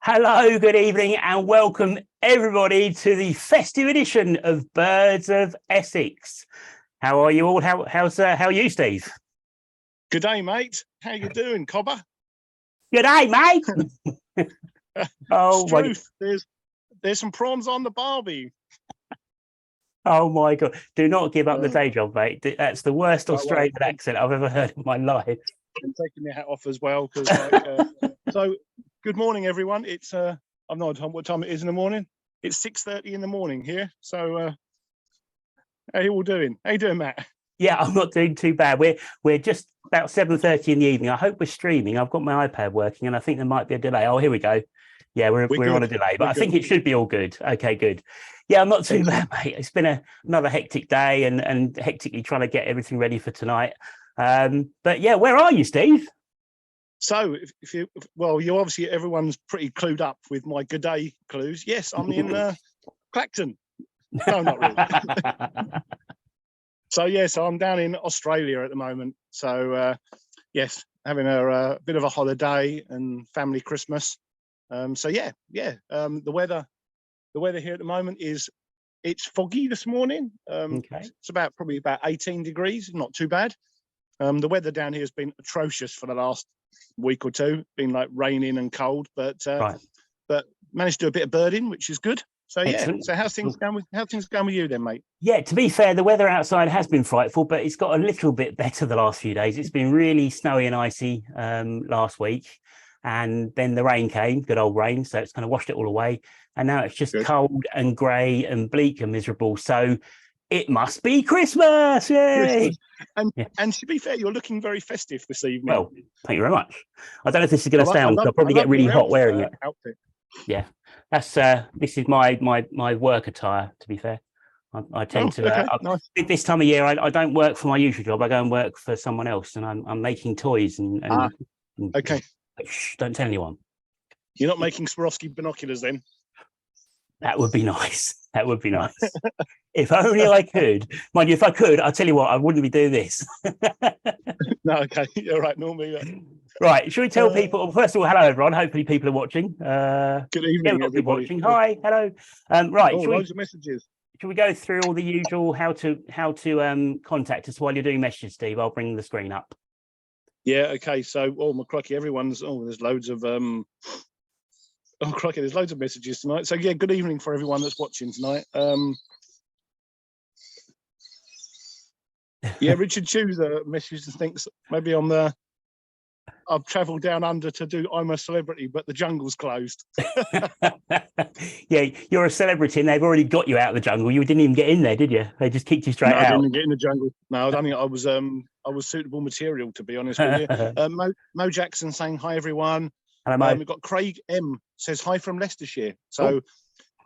Hello, good evening, and welcome everybody to the festive edition of Birds of Essex. How are you all? How are you, Steve? Good day, mate. How you doing, Cobber? Good day, mate. Oh, Struth, there's some prawns on the barbie. Oh my God! Do not give up the day job, mate. That's the worst Australian accent I've ever heard in my life. I'm taking my hat off as well because, so. Good morning, everyone. It's I'm not sure what time it is in the morning. It's 6:30 in the morning here. So, how you all doing? How you doing, Matt? Yeah, I'm not doing too bad. We're just about 7:30 in the evening. I hope we're streaming. I've got my iPad working, and I think there might be a delay. Oh, here we go. Yeah, we're on a delay, but I think it should be all good. Okay, good. Yeah, I'm not too bad, mate. It's been another hectic day and hectically trying to get everything ready for tonight. But yeah, where are you, Steve? So, you obviously everyone's pretty clued up with my good day clues. Yes, I'm in Clacton. No, not really. So I'm down in Australia at the moment. So yes, having a bit of a holiday and family Christmas. The weather here at the moment it's foggy this morning. Okay. It's probably about 18 degrees, not too bad. The weather down here has been atrocious for the last week or two, been like raining and cold, but managed to do a bit of birding, which is good. So Excellent. So how's things going with you then, mate? Yeah, to be fair, the weather outside has been frightful, but it's got a little bit better the last few days. It's been really snowy and icy last week, and then the rain came, good old rain, so it's kind of washed it all away, and now it's just cold and grey and bleak and miserable. So it must be Christmas, yay! And to be fair, you're looking very festive this evening. Well, thank you very much. I don't know if this is going to sound, I'll probably get really hot wearing it. Outfit. Yeah, that's this is my work attire. To be fair, I tend to. Nice. This time of year, I don't work for my usual job. I go and work for someone else, and I'm making toys. And okay, shh, don't tell anyone. You're not making Swarovski binoculars then? That would be nice. That would be nice. If only I could. Mind you, if I could, I'll tell you what, I wouldn't be doing this. No, okay. You're right, normally. Right. Should we tell people, well, first of all, hello, everyone. Hopefully people are watching. Good evening, everybody. Watching. Hi, hello. Right. Loads of messages. Should we go through all the usual how to contact us while you're doing messages, Steve? I'll bring the screen up. Yeah, okay. So, my crikey, there's loads of... Oh, crikey, there's loads of messages tonight. So, yeah, good evening for everyone that's watching tonight. Richard Chews message thinks maybe I've travelled down under to do I'm a Celebrity, but the jungle's closed. Yeah, you're a celebrity and they've already got you out of the jungle. You didn't even get in there, did you? They just kicked you straight out. I didn't get in the jungle. No, I don't think I was suitable material, to be honest with you. Mo Jackson saying hi, everyone. Hello, Mo. We've got Craig M says hi from Leicestershire. So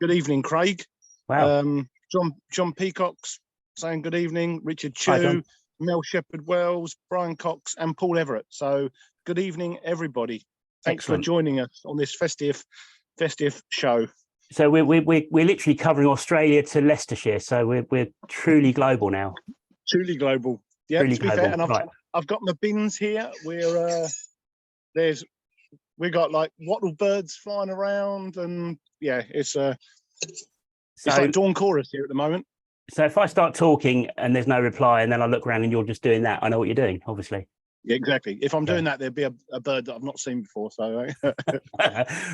good evening, Craig. Wow. John Peacock's saying good evening. Richard Chew, Mel Shepherd Wells, Brian Cox, and Paul Everett. So good evening, everybody. Thanks for joining us on this festive show. So we're literally covering Australia to Leicestershire. So we're truly global now. Truly global. Yeah, truly to be fair. And I've got my bins here. We got like wattle birds flying around, and yeah, it's like dawn chorus here at the moment. So if I start talking and there's no reply, and then I look around and you're just doing that, I know what you're doing, obviously. Yeah, exactly. If I'm doing that, there'd be a bird that I've not seen before. So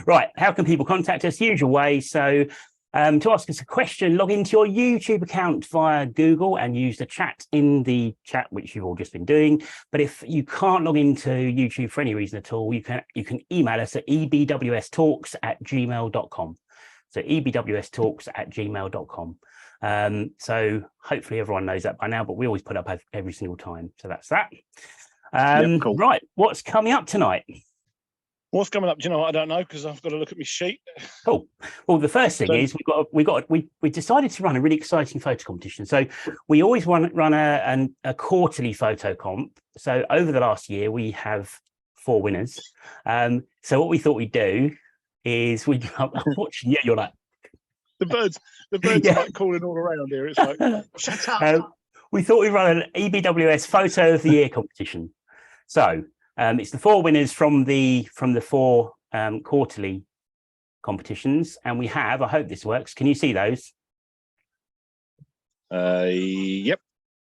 right, how can people contact us? Usual way. So to ask us a question, log into your YouTube account via Google and use the chat in the chat, which you've all just been doing. But if you can't log into YouTube for any reason at all, you can email us at ebwstalks@gmail.com. So ebwstalks@gmail.com. So hopefully everyone knows that by now, but we always put up every single time. So that's that. Cool. Right, what's coming up tonight? What's coming up? Do you know what? I don't know because I've got to look at my sheet. Cool. Well, the first thing is we decided to run a really exciting photo competition. So we always run a quarterly photo comp. So over the last year, we have 4 winners. So what we thought we'd do is I'm watching. Yeah, you're like the birds are like calling all around here. It's like shut up. We thought we'd run an EBwS photo of the year competition. So it's the 4 winners from the 4 quarterly competitions, and we have, I hope this works. Can you see those? Yep.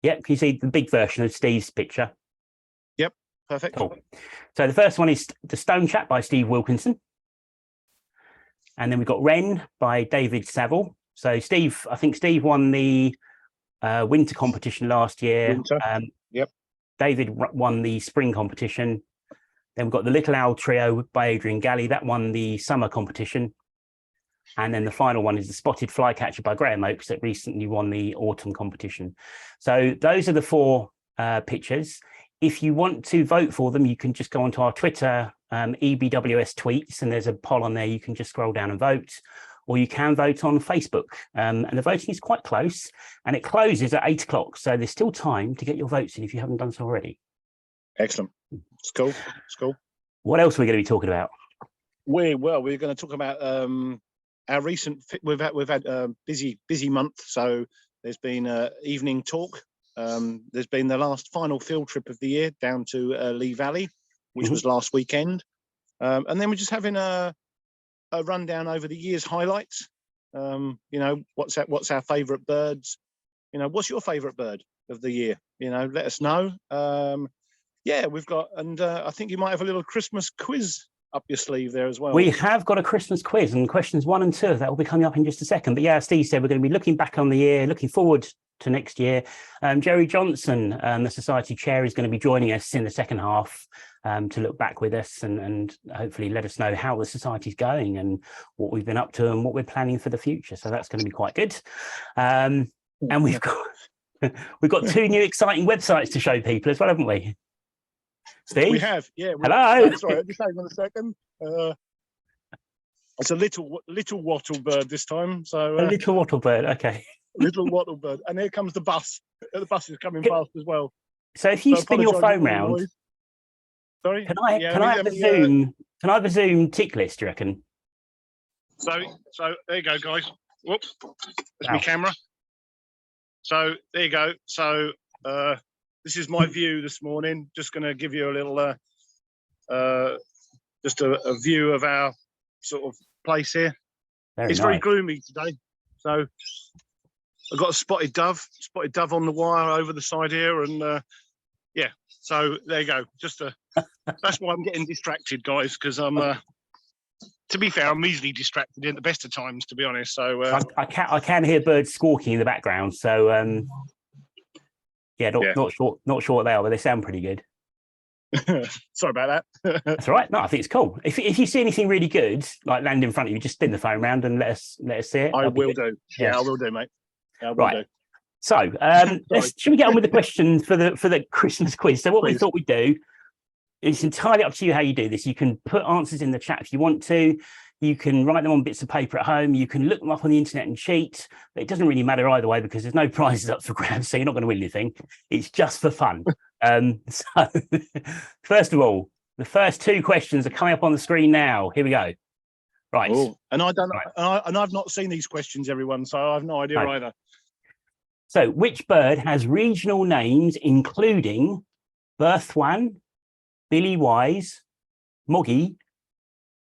Yep. Can you see the big version of Steve's picture? Yep. Perfect. Cool. So the first one is The Stone Chap by Steve Wilkinson. And then we've got Wren by David Saville. So Steve, I think Steve won the winter competition last year. Winter. Yep. David won the spring competition. Then we've got The Little Owl Trio by Adrian Galley. That won the summer competition. And then the final one is The Spotted Flycatcher by Graham Oakes that recently won the autumn competition. So those are the 4 pictures. If you want to vote for them, you can just go onto our Twitter, EBwS tweets, and there's a poll on there. You can just scroll down and vote, or you can vote on Facebook. And the voting is quite close, and it closes at 8 o'clock. So there's still time to get your votes in if you haven't done so already. Excellent. It's cool. It's cool. What else are we going to be talking about? We're going to talk about our recent. We've had a busy month. So there's been evening talk. There's been the last final field trip of the year down to Lee Valley, which was last weekend. And then we're just having a rundown over the year's highlights. You know, what's our favourite birds? You know, what's your favourite bird of the year? You know, let us know. Yeah, we've got, and I think you might have a little Christmas quiz up your sleeve there as well. We have got a Christmas quiz, and questions 1 and 2 that will be coming up in just a second. But yeah, Steve said we're going to be looking back on the year, looking forward to next year. Gerry Johnson, the Society Chair, is going to be joining us in the second half to look back with us and hopefully let us know how the Society's going and what we've been up to and what we're planning for the future. So that's going to be quite good. And we've got 2 new exciting websites to show people as well, haven't we? Steve? We have, yeah. Hello. Sorry, just hang on a second. It's a little wattle bird this time. So a little wattle bird, okay. Little wattle bird, and here comes the bus. The bus is coming past as well. So if you spin your phone round, sorry, can I have a zoom? Can I have a zoom tick list? Do you reckon? So there you go, guys. Whoops, that's my camera. So there you go. So this is my view this morning. Just going to give you a little, just a view of our sort of place here. It's very gloomy today. So I've got a spotted dove on the wire over the side here, and yeah. So there you go. Just that's why I'm getting distracted, guys, because I'm. To be fair, I'm easily distracted at the best of times, to be honest. So I can hear birds squawking in the background. So yeah, not sure what they are, but they sound pretty good. Sorry about that. That's all right. No, I think it's cool. If you see anything really good, like land in front of you, just spin the phone around and let us see it. I will do. Yeah, I will do, mate. Yeah, I will right. do. So should we get on with the questions for the Christmas quiz? So what we thought we'd do, it's entirely up to you how you do this. You can put answers in the chat if you want to. You can write them on bits of paper at home. You can look them up on the internet and cheat. But it doesn't really matter either way because there's no prizes up for grabs, so you're not going to win anything. It's just for fun. So first of all, the first 2 questions are coming up on the screen now. Here we go. Right. Oh, and I've not seen these questions, everyone, so I have no idea either. So, which bird has regional names including Berthwan, Billy Wise, Moggy,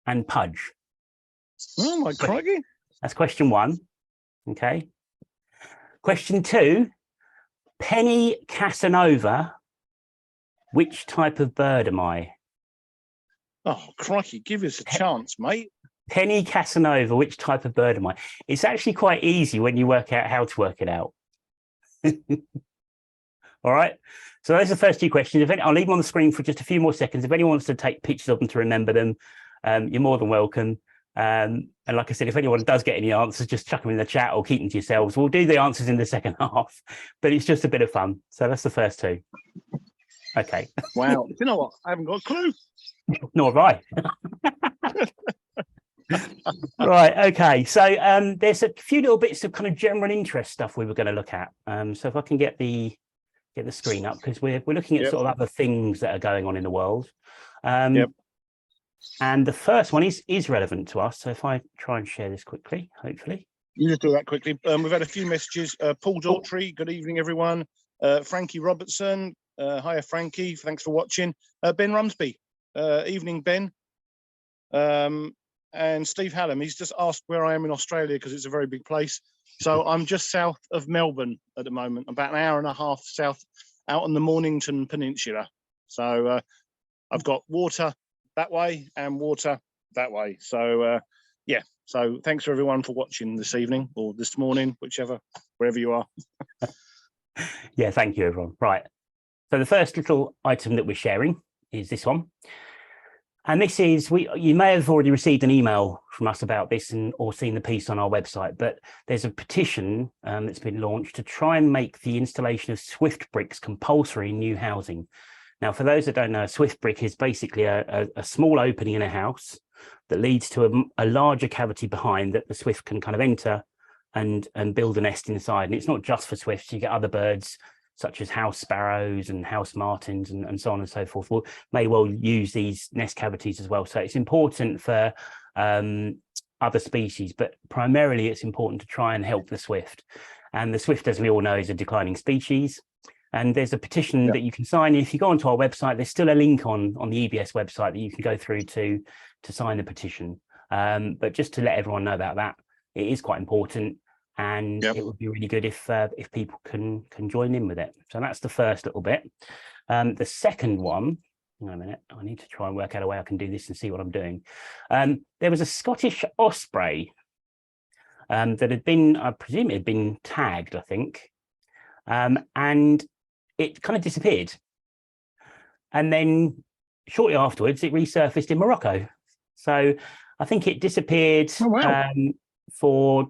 and Pudge? Oh my crikey! That's question 1. Okay. Question 2. Penny Casanova. Which type of bird am I? Oh crikey! Give us a chance, mate. Penny Casanova. Which type of bird am I? It's actually quite easy when you work out how to work it out. All right. So those are the first 2 questions. I'll leave them on the screen for just a few more seconds. If anyone wants to take pictures of them to remember them, you're more than welcome. And like I said, if anyone does get any answers, just chuck them in the chat or keep them to yourselves. We'll do the answers in the second half, but it's just a bit of fun. So that's the first 2. Okay. Wow. You know what? I haven't got a clue. Nor have I. Right. Okay. So there's a few little bits of kind of general interest stuff we were going to look at. So if I can get the screen up, because we're looking at sort of other things that are going on in the world. And the first one is relevant to us. So if I try and share this quickly, hopefully. You just do that quickly. We've had a few messages. Paul Daughtry, good evening, everyone. Frankie Robertson, hiya, Frankie. Thanks for watching. Ben Rumsby, evening, Ben. and Steve Hallam, he's just asked where I am in Australia because it's a very big place. So I'm just south of Melbourne at the moment, about an hour and a half south, out on the Mornington Peninsula. So I've got water that way and water that way. So yeah, so thanks for everyone for watching this evening or this morning, whichever, wherever you are. Yeah, thank you, everyone. Right. So the first little item that we're sharing is this one. And this is, you may have already received an email from us about this or seen the piece on our website, but there's a petition that's been launched to try and make the installation of Swift bricks compulsory in new housing. Now, for those that don't know, a Swift brick is basically a small opening in a house that leads to a larger cavity behind that the Swift can kind of enter and build a nest inside. And it's not just for Swifts, you get other birds such as house sparrows and house martins and so on and so forth, may well use these nest cavities as well. So it's important for other species, but primarily it's important to try and help the Swift. And the Swift, as we all know, is a declining species. And there's a petition that you can sign. If you go onto our website, there's still a link on the EBwS website that you can go through to sign the petition. But just to let everyone know about that, it is quite important. And it would be really good if people can join in with it. So that's the first little bit. The second one, hang on a minute, I need to try and work out a way I can do this and see what I'm doing. There was a Scottish osprey that had been, I presume it had been tagged, I think, and it kind of disappeared. And then shortly afterwards, it resurfaced in Morocco. So I think it disappeared for,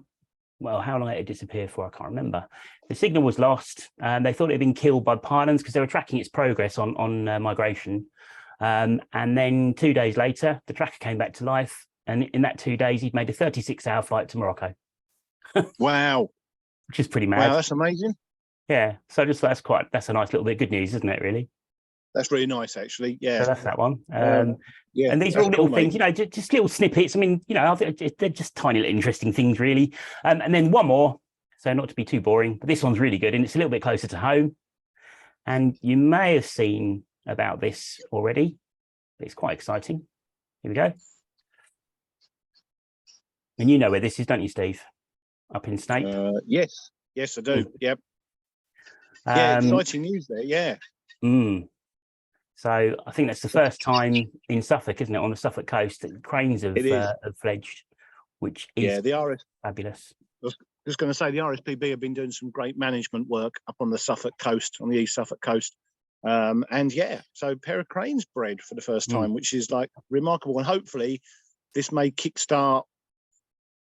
well, how long did it disappear for? I can't remember. The signal was lost. They thought it had been killed by pylons because they were tracking its progress on migration. And then 2 days later, the tracker came back to life. And in that 2 days, he'd made a 36-hour flight to Morocco. Wow. Which is pretty mad. Wow, that's amazing. Yeah. So just that's a nice little bit of good news, isn't it, really? That's really nice, actually. Yeah. So that's that one. Yeah, and these are all little things, you know, just little snippets. I mean, you know, they're just tiny little interesting things, really. And then one more, so not to be too boring, but this one's really good and it's a little bit closer to home. And you may have seen about this already, but it's quite exciting. Here we go. And you know where this is, don't you, Steve? Up in Snape? Yes, I do. Yep. Yeah, exciting news there. Yeah. So I think that's the first time in Suffolk, isn't it, on the Suffolk coast, that cranes have fledged, which is fabulous. I was just going to say the RSPB have been doing some great management work up on the Suffolk coast, on the East Suffolk coast. And yeah, so a pair of cranes bred for the first time, which is like remarkable. And hopefully this may kickstart,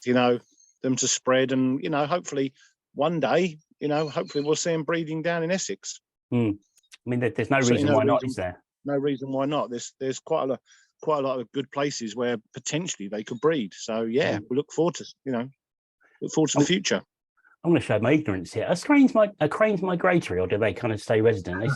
you know, them to spread. And, you know, hopefully one day, you know, hopefully we'll see them breeding down in Essex. I mean, there's no reason why not, is there? No reason why not. There's quite a lot of good places where potentially they could breed. So yeah, we look forward to the future. I'm going to show my ignorance here. Are cranes migratory, or do they kind of stay resident?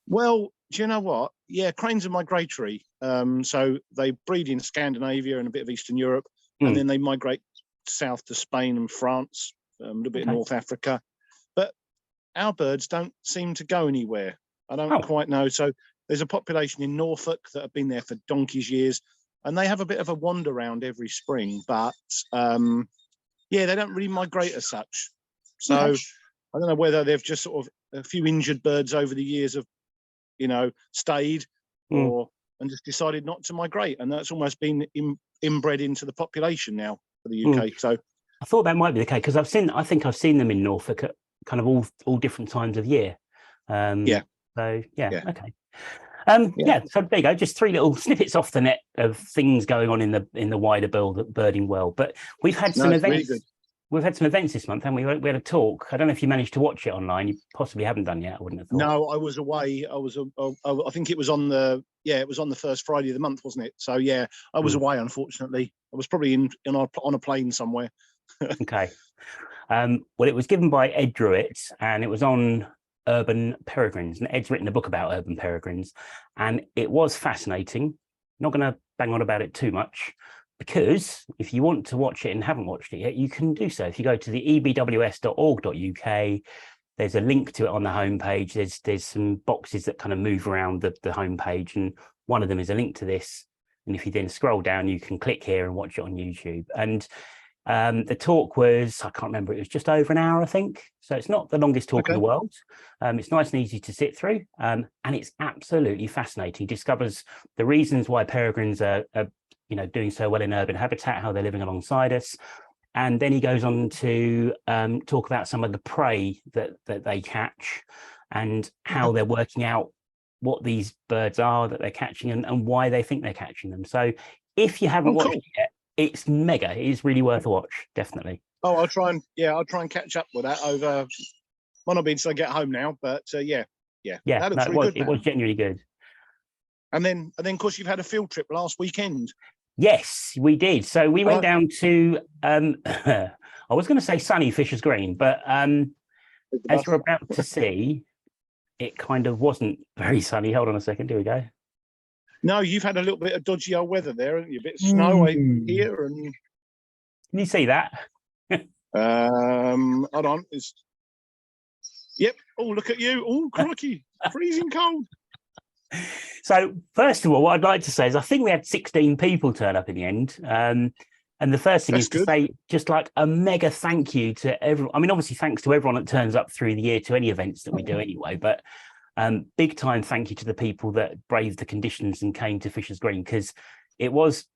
Well, do you know what? Yeah, cranes are migratory. So they breed in Scandinavia and a bit of Eastern Europe, and then they migrate south to Spain and France, a little bit of North Africa. But our birds don't seem to go anywhere. I don't quite know. So there's a population in Norfolk that have been there for donkey's years, and they have a bit of a wander around every spring. But yeah, they don't really migrate as such. So I don't know whether they've just sort of a few injured birds over the years have, you know, stayed and just decided not to migrate, and that's almost been inbred into the population now for the UK. So I thought that might be the case because I think I've seen them in Norfolk at kind of all different times of year. So okay. So there you go, just three little snippets off the net of things going on in the wider birding world. But we've had some events. Really, we've had some events this month, and we had a talk. I don't know if you managed to watch it online. You possibly haven't done yet, I wouldn't have thought. No, I was away. I think it was on the first Friday of the month, wasn't it? So yeah, I was away, unfortunately. I was probably on a plane somewhere. Okay. Well, it was given by Ed Druitt, and it was on urban peregrines, and Ed's written a book about urban peregrines, and it was fascinating. Not going to bang on about it too much, because if you want to watch it and haven't watched it yet, you can do so. If you go to the EBwS.org.uk, there's a link to it on the homepage. There's some boxes that kind of move around the homepage, and one of them is a link to this. And if you then scroll down, you can click here and watch it on YouTube. And the talk was, I can't remember, it was just over an hour, I think. So it's not the longest talk in the world. It's nice and easy to sit through. And it's absolutely fascinating. He discovers the reasons why peregrines are doing so well in urban habitat, how they're living alongside us. And then he goes on to talk about some of the prey that they catch and how they're working out what these birds are that they're catching and why they think they're catching them. So if you haven't watched it yet, it's mega. It is really worth a watch, definitely. Oh, I'll try and catch up with that over. Might not be until I get home now, but yeah. That looks really good. It was genuinely good. And then, of course, you've had a field trip last weekend. Yes, we did. So we went down to, I was going to say sunny Fisher's Green, but as you're about to see, it kind of wasn't very sunny. Hold on a second. Here we go. No, you've had a little bit of dodgy old weather there, haven't you? A bit of snow here. And can you see that? Hold on. Yep. Oh, look at you. Oh, crikey. Freezing cold. So first of all, what I'd like to say is I think we had 16 people turn up in the end. And the first thing is to say just like a mega thank you to everyone. I mean, obviously, thanks to everyone that turns up through the year to any events that we do anyway. But big time thank you to the people that braved the conditions and came to Fisher's Green, because there was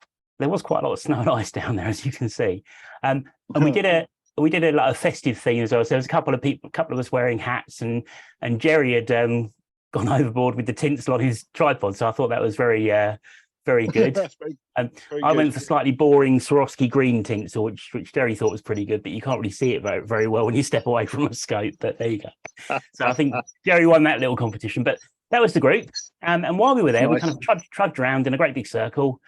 quite a lot of snow and ice down there, as you can see. And we did a like a festive theme as well. So there was a couple of us wearing hats, and Gerry had gone overboard with the tinsel on his tripod. So I thought that was very good. I went for slightly boring Swarovski green tinsel, which Gerry thought was pretty good, but you can't really see it very, very well when you step away from a scope. But there you go. So I think Gerry won that little competition. But that was the group. And while we were there, we kind of trudged around in a great big circle,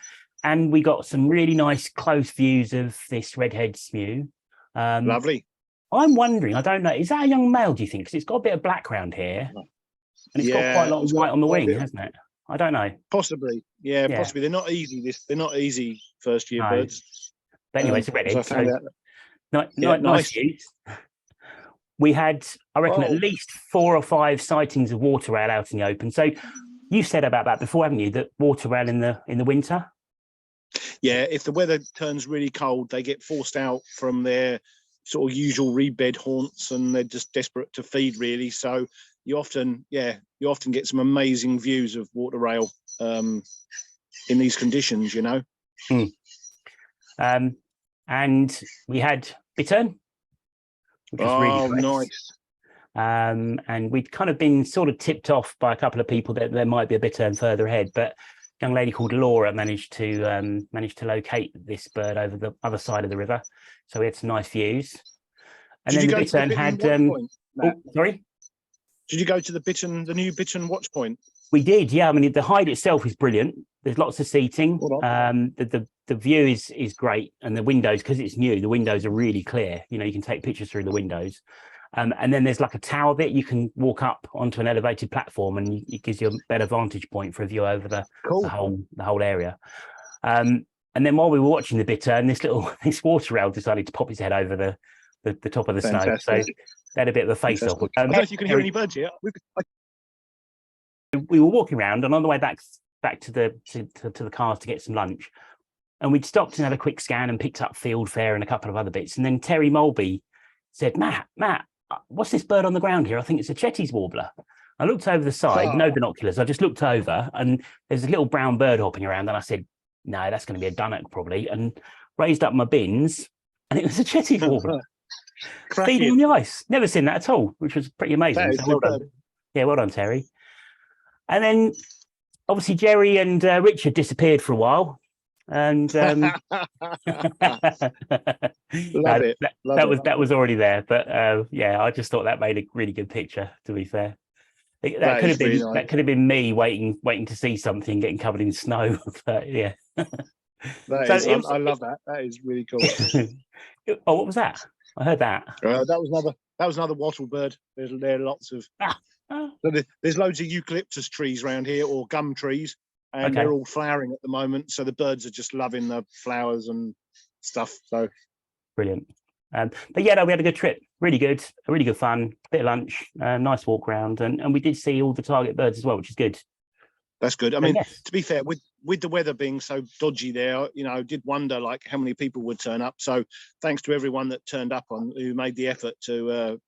and we got some really nice close views of this red-headed smew. Lovely. I'm wondering, I don't know, is that a young male, do you think? Because it's got a bit of black around here. And it's got quite a lot of white on the wing, hasn't it? I don't know. Possibly. Yeah, possibly. They're not easy. They're not easy first year birds. But anyway, it's a redhead. So nice views. We had, I reckon, at least 4 or 5 sightings of water rail out in the open. So you said about that before, haven't you? That water rail in the winter? Yeah, if the weather turns really cold, they get forced out from their sort of usual reed bed haunts, and they're just desperate to feed, really. So you often get some amazing views of water rail in these conditions, you know. And we had bittern, which was really nice. And we'd kind of been sort of tipped off by a couple of people that there might be a bittern further ahead, but a young lady called Laura managed to locate this bird over the other side of the river. So we had some nice views. And then the bittern had sorry? Did you go to the new Bittern watch point? We did, yeah. I mean, the hide itself is brilliant. There's lots of seating. The view is great, and the windows, because it's new, the windows are really clear. You know, you can take pictures through the windows. And then there's like a tower bit. You can walk up onto an elevated platform, and it gives you a better vantage point for a view over the whole area. And then while we were watching the bittern, this water rail decided to pop its head over the top of the snow. So they had a bit of a face-off. I don't know if you can hear any birds yet. We were walking around, and on the way back to the cars to get some lunch, and we'd stopped and had a quick scan and picked up fieldfare and a couple of other bits. And then Terry Mulby said, Matt, what's this bird on the ground here? I think it's a Chetty's warbler. I looked over the side, no binoculars. I just looked over, and there's a little brown bird hopping around. And I said, no, that's going to be a dunnock probably. And raised up my bins, and it was a Chetty's warbler. Feeding on the ice. Never seen that at all, which was pretty amazing. So well done. Yeah, well done, Terry. And then obviously Gerry and Richard disappeared for a while. And that was already there. But I just thought that made a really good picture, to be fair. That could have been me waiting to see something getting covered in snow. But yeah. I love that. That is really cool. Oh, what was that? I heard that. That was another wattle bird. There are lots of. There's loads of eucalyptus trees around here, or gum trees, and they're all flowering at the moment. So the birds are just loving the flowers and stuff. So brilliant. But yeah, we had a good trip. Really good fun. Bit of lunch, nice walk around, and we did see all the target birds as well, which is good. That's good. I So, mean, yes. to be fair, with the weather being so dodgy there, I did wonder like how many people would turn up. So thanks to everyone that turned up who made the effort to,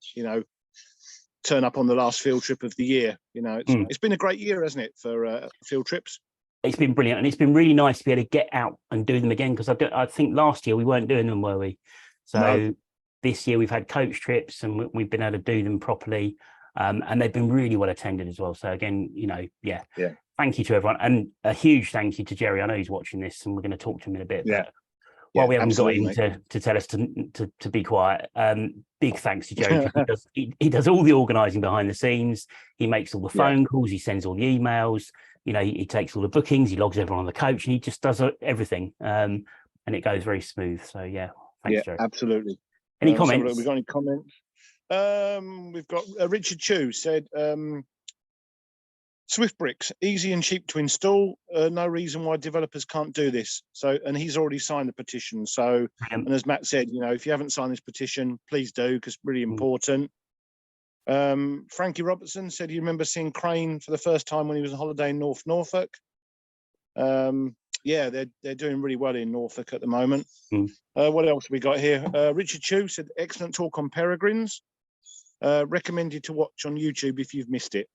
turn up on the last field trip of the year. It's been a great year, hasn't it, for field trips? It's been brilliant, and it's been really nice to be able to get out and do them again, because I think last year we weren't doing them, were we? So No. this year we've had coach trips and we've been able to do them properly, and they've been really well attended as well. So again, Yeah. Thank you to everyone, and a huge thank you to Gerry. I know he's watching this, and we're going to talk to him in a bit. Yeah. But while we haven't got him absolutely, to tell us to be quiet, big thanks to Gerry, because he does all the organising behind the scenes. He makes all the phone calls, he sends all the emails. He takes all the bookings, he logs everyone on the coach, and he just does everything. And it goes very smooth. So thanks, Gerry. absolutely. Any comments? So we've got any comments? We've got Richard Chu said, Swift bricks, easy and cheap to install. No reason why developers can't do this. So, and he's already signed the petition. So, and as Matt said, if you haven't signed this petition, please do, because it's really important. Frankie Robertson said he remember seeing Crane for the first time when he was on holiday in North Norfolk. They're doing really well in Norfolk at the moment. What else have we got here? Richard Chu said excellent talk on peregrines. Recommended to watch on YouTube if you've missed it.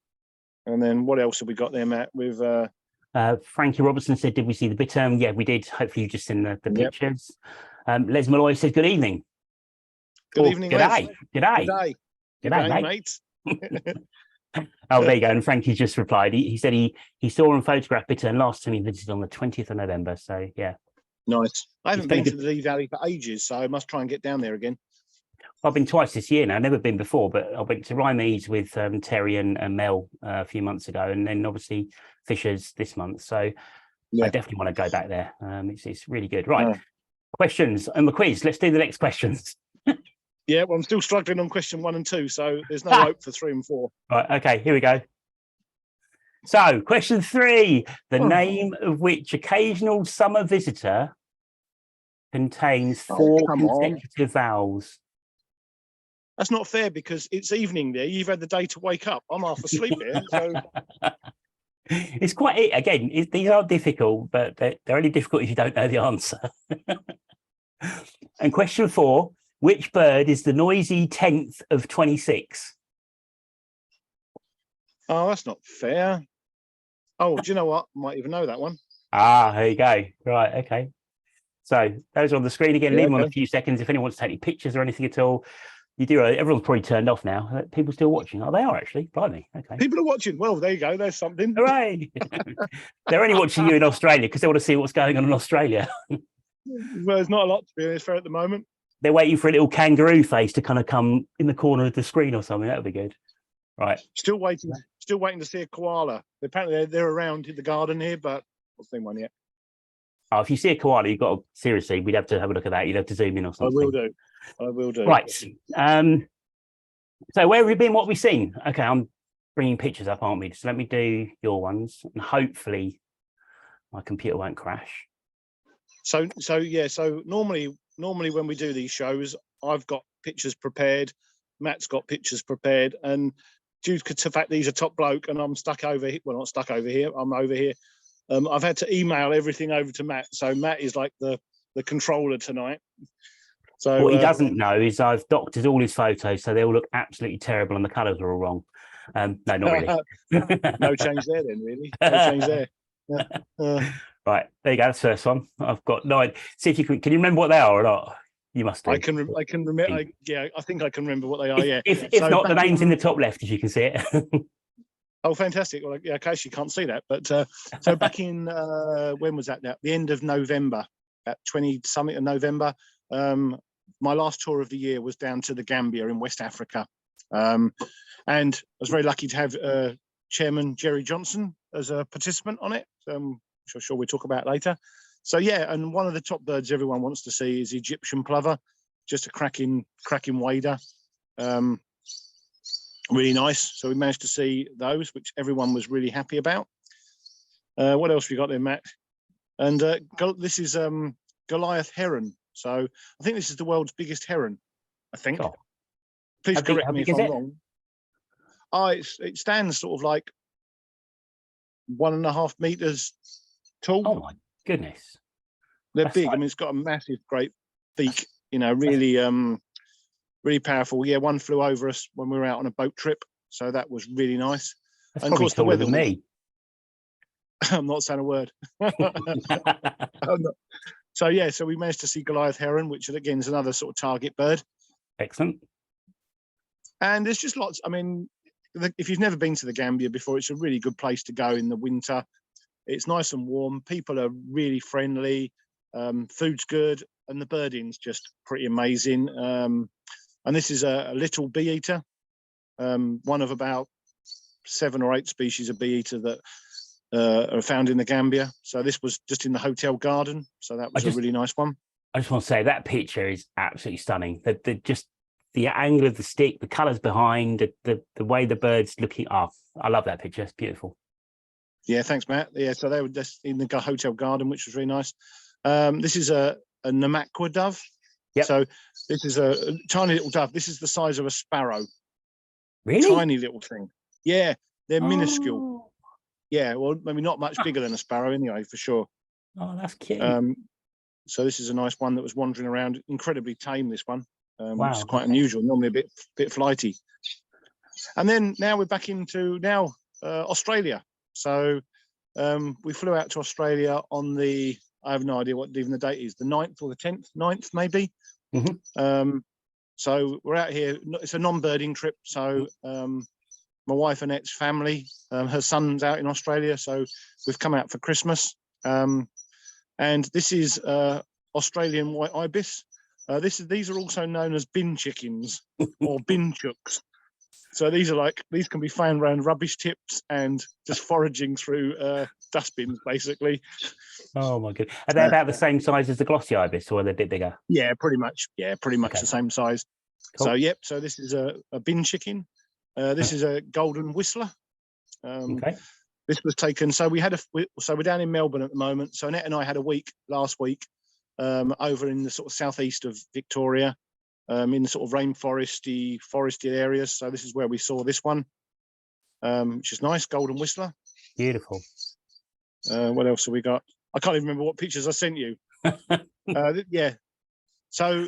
And then what else have we got there, Matt? With Frankie Robertson said, did we see the bittern? Yeah, we did. Hopefully you've just seen the pictures. Les Malloy said, good evening. Good evening, Les. G'day, mate. Oh, there you go. And Frankie just replied. He said he saw and photographed bittern last time he visited on the 20th of November. So, yeah. Nice. I haven't been to the Lee Valley for ages, so I must try and get down there again. I've been twice this year now. Never been before, but I went to Rymeads with Terry and Mel a few months ago, and then obviously Fisher's this month. So I definitely want to go back there. It's really good. Right. Questions and the quiz. Let's do the next questions. Yeah, well, I'm still struggling on question 1 and 2, so there's no hope for 3 and 4. Right, okay, here we go. So, question 3, the name of which occasional summer visitor contains 4 consecutive vowels. That's not fair, because it's evening there. You've had the day to wake up. I'm half asleep here. So it's quite, again, these are difficult, but they're only difficult if you don't know the answer. And question 4, which bird is the noisy 10th of 26? Oh, that's not fair. Oh, do you know what? I might even know that one. There you go. Right, okay. So those are on the screen again. Leave them on a few seconds if anyone wants to take any pictures or anything at all. You do. Everyone's probably turned off now. People still watching? Oh, they are actually. Blimey. Okay. People are watching. Well, there you go. There's something. Hooray! They're only watching you in Australia because they want to see what's going on in Australia. Well, there's not a lot to be honest at the moment. They're waiting for a little kangaroo face to kind of come in the corner of the screen or something. That would be good. Right. Still waiting to see a koala. Apparently they're around in the garden here, but I've seen one yet. Oh, if you see a koala, you've got to, seriously, we'd have to have a look at that. You'd have to zoom in or something. I will do. Right. So where have we been? What have we seen? Okay, I'm bringing pictures up, aren't we? So let me do your ones, and hopefully my computer won't crash. So normally when we do these shows, I've got pictures prepared, Matt's got pictures prepared, and due to the fact that he's a top bloke and I'm stuck over here, well, not stuck over here, I'm over here. I've had to email everything over to Matt. So Matt is like the controller tonight. So what he doesn't know is I've doctored all his photos, so they all look absolutely terrible and the colours are all wrong. No, not really. No change there then, really. No change there. Right, there you go. That's the first one. I've got 9. See if you can you remember what they are or not? You must do. I can remember. I think I can remember what they are. If not, the name's in the top left, if you can see it. Oh, fantastic! Well, in case you can't see that, but so back in when was that? Now, the end of November, at 20-something of November. My last tour of the year was down to the Gambia in West Africa, and I was very lucky to have Chairman Gerry Johnson as a participant on it. I'm sure we'll talk about later. So yeah, and one of the top birds everyone wants to see is the Egyptian plover, just a cracking wader. Really nice. So we managed to see those, which everyone was really happy about. What else we got there, Matt? And this is Goliath heron. So I think this is the world's biggest heron, I think. Oh. Please correct me if I'm wrong. It stands sort of like 1.5 meters tall. Oh my goodness. They're That's big. like- I mean, it's got a massive, great beak. You know, really, really powerful. Yeah, one flew over us when we were out on a boat trip, so that was really nice. That's And of probably course, the taller weather than me. I'm not saying a word. So yeah, so we managed to see Goliath heron, which again is another sort of target bird. Excellent. And there's just lots. I mean, if you've never been to the Gambia before, it's a really good place to go in the winter. It's nice and warm. People are really friendly. Food's good, and the birding's just pretty amazing. And this is a little bee eater, one of about 7 or 8 species of bee eater that are found in the Gambia. So this was just in the hotel garden. So that was a really nice one. I just want to say that picture is absolutely stunning. The angle of the stick, the colours behind, the way the bird's looking off. I love that picture. It's beautiful. Yeah, thanks, Matt. Yeah, so they were just in the hotel garden, which was really nice. This is a Namakwa dove. Yep. So this is a tiny little dove. This is the size of a sparrow. Really? Tiny little thing. Yeah, they're minuscule. Yeah, well, maybe not much bigger than a sparrow anyway, for sure. Oh, that's cute. So this is a nice one that was wandering around. Incredibly tame, this one. Wow, which is quite unusual. Normally a bit flighty. And then now we're back into Australia. So we flew out to Australia on I have no idea what even the date is, the 9th or the 10th, 9th maybe. Mm-hmm. So we're out here. It's a non-birding trip. So my wife Annette's family, her son's out in Australia. So we've come out for Christmas. And this is Australian white ibis. These are also known as bin chickens or bin chooks. So these can be found around rubbish tips and just foraging through dustbins, basically. Oh my god! Are they about the same size as the glossy ibis, or are they a bit bigger? Yeah, pretty much. Yeah, pretty much the same size. Cool. So yep. So this is a bin chicken. This is a golden whistler. Okay. This was taken. So we're down in Melbourne at the moment. So Annette and I had a week last week. Over in the sort of southeast of Victoria, in the sort of foresty areas. So this is where we saw this one, which is nice, golden whistler. Beautiful. What else have we got? I can't even remember what pictures I sent you. Yeah. So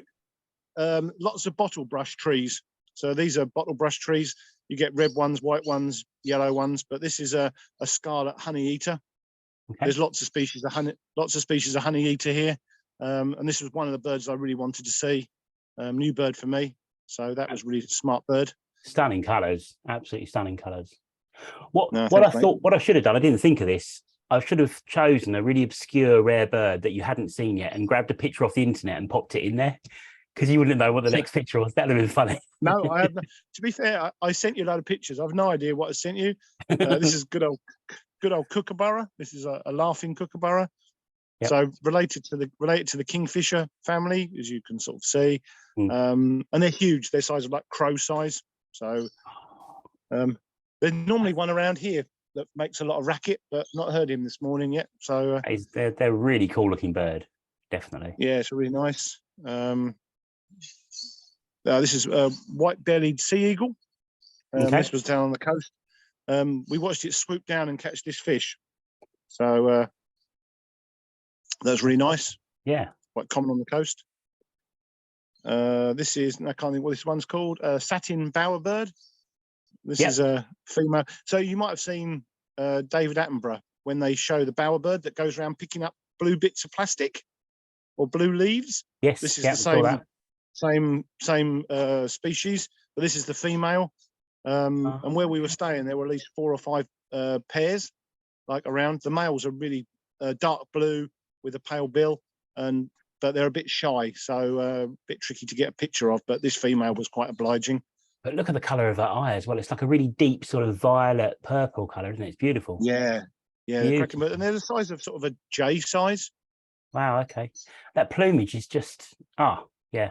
lots of bottle brush trees. So these are bottle brush trees. You get red ones, white ones, yellow ones, but this is a scarlet honey eater. Okay. There's lots of species of honey eater here. And this was one of the birds I really wanted to see. New bird for me. So that was really a smart bird. Stunning colours, absolutely stunning colours. What I should have done, I didn't think of this. I should have chosen a really obscure rare bird that you hadn't seen yet and grabbed a picture off the internet and popped it in there, because you wouldn't know what the next picture was. That would have been funny. No, I have. To be fair, I sent you a load of pictures. I've no idea what I sent you. This is good old kookaburra. This is a laughing kookaburra. Yep. So related to the kingfisher family, as you can sort of see, and they're huge. They're size of like crow size. So there's normally one around here that makes a lot of racket, but not heard him this morning yet. So they're a really cool looking bird, definitely. Yeah, it's really nice. This is a white-bellied sea eagle. This was down on the coast. We watched it swoop down and catch this fish. So that's really nice. Yeah. Quite common on the coast. This is, I can't think what this one's called, satin bowerbird. This is a female. So you might have seen David Attenborough when they show the bowerbird that goes around picking up blue bits of plastic or blue leaves. Yes. This is the same species, but this is the female. And where we were staying, there were at least 4 or 5 pairs like around. The males are really dark blue with a pale bill, but they're a bit shy, so a bit tricky to get a picture of. But this female was quite obliging. But look at the colour of her eye as well. It's like a really deep sort of violet purple colour, isn't it? It's beautiful. Yeah, they're cracking. And they're the size of sort of a J size. Wow. Okay, that plumage is just yeah.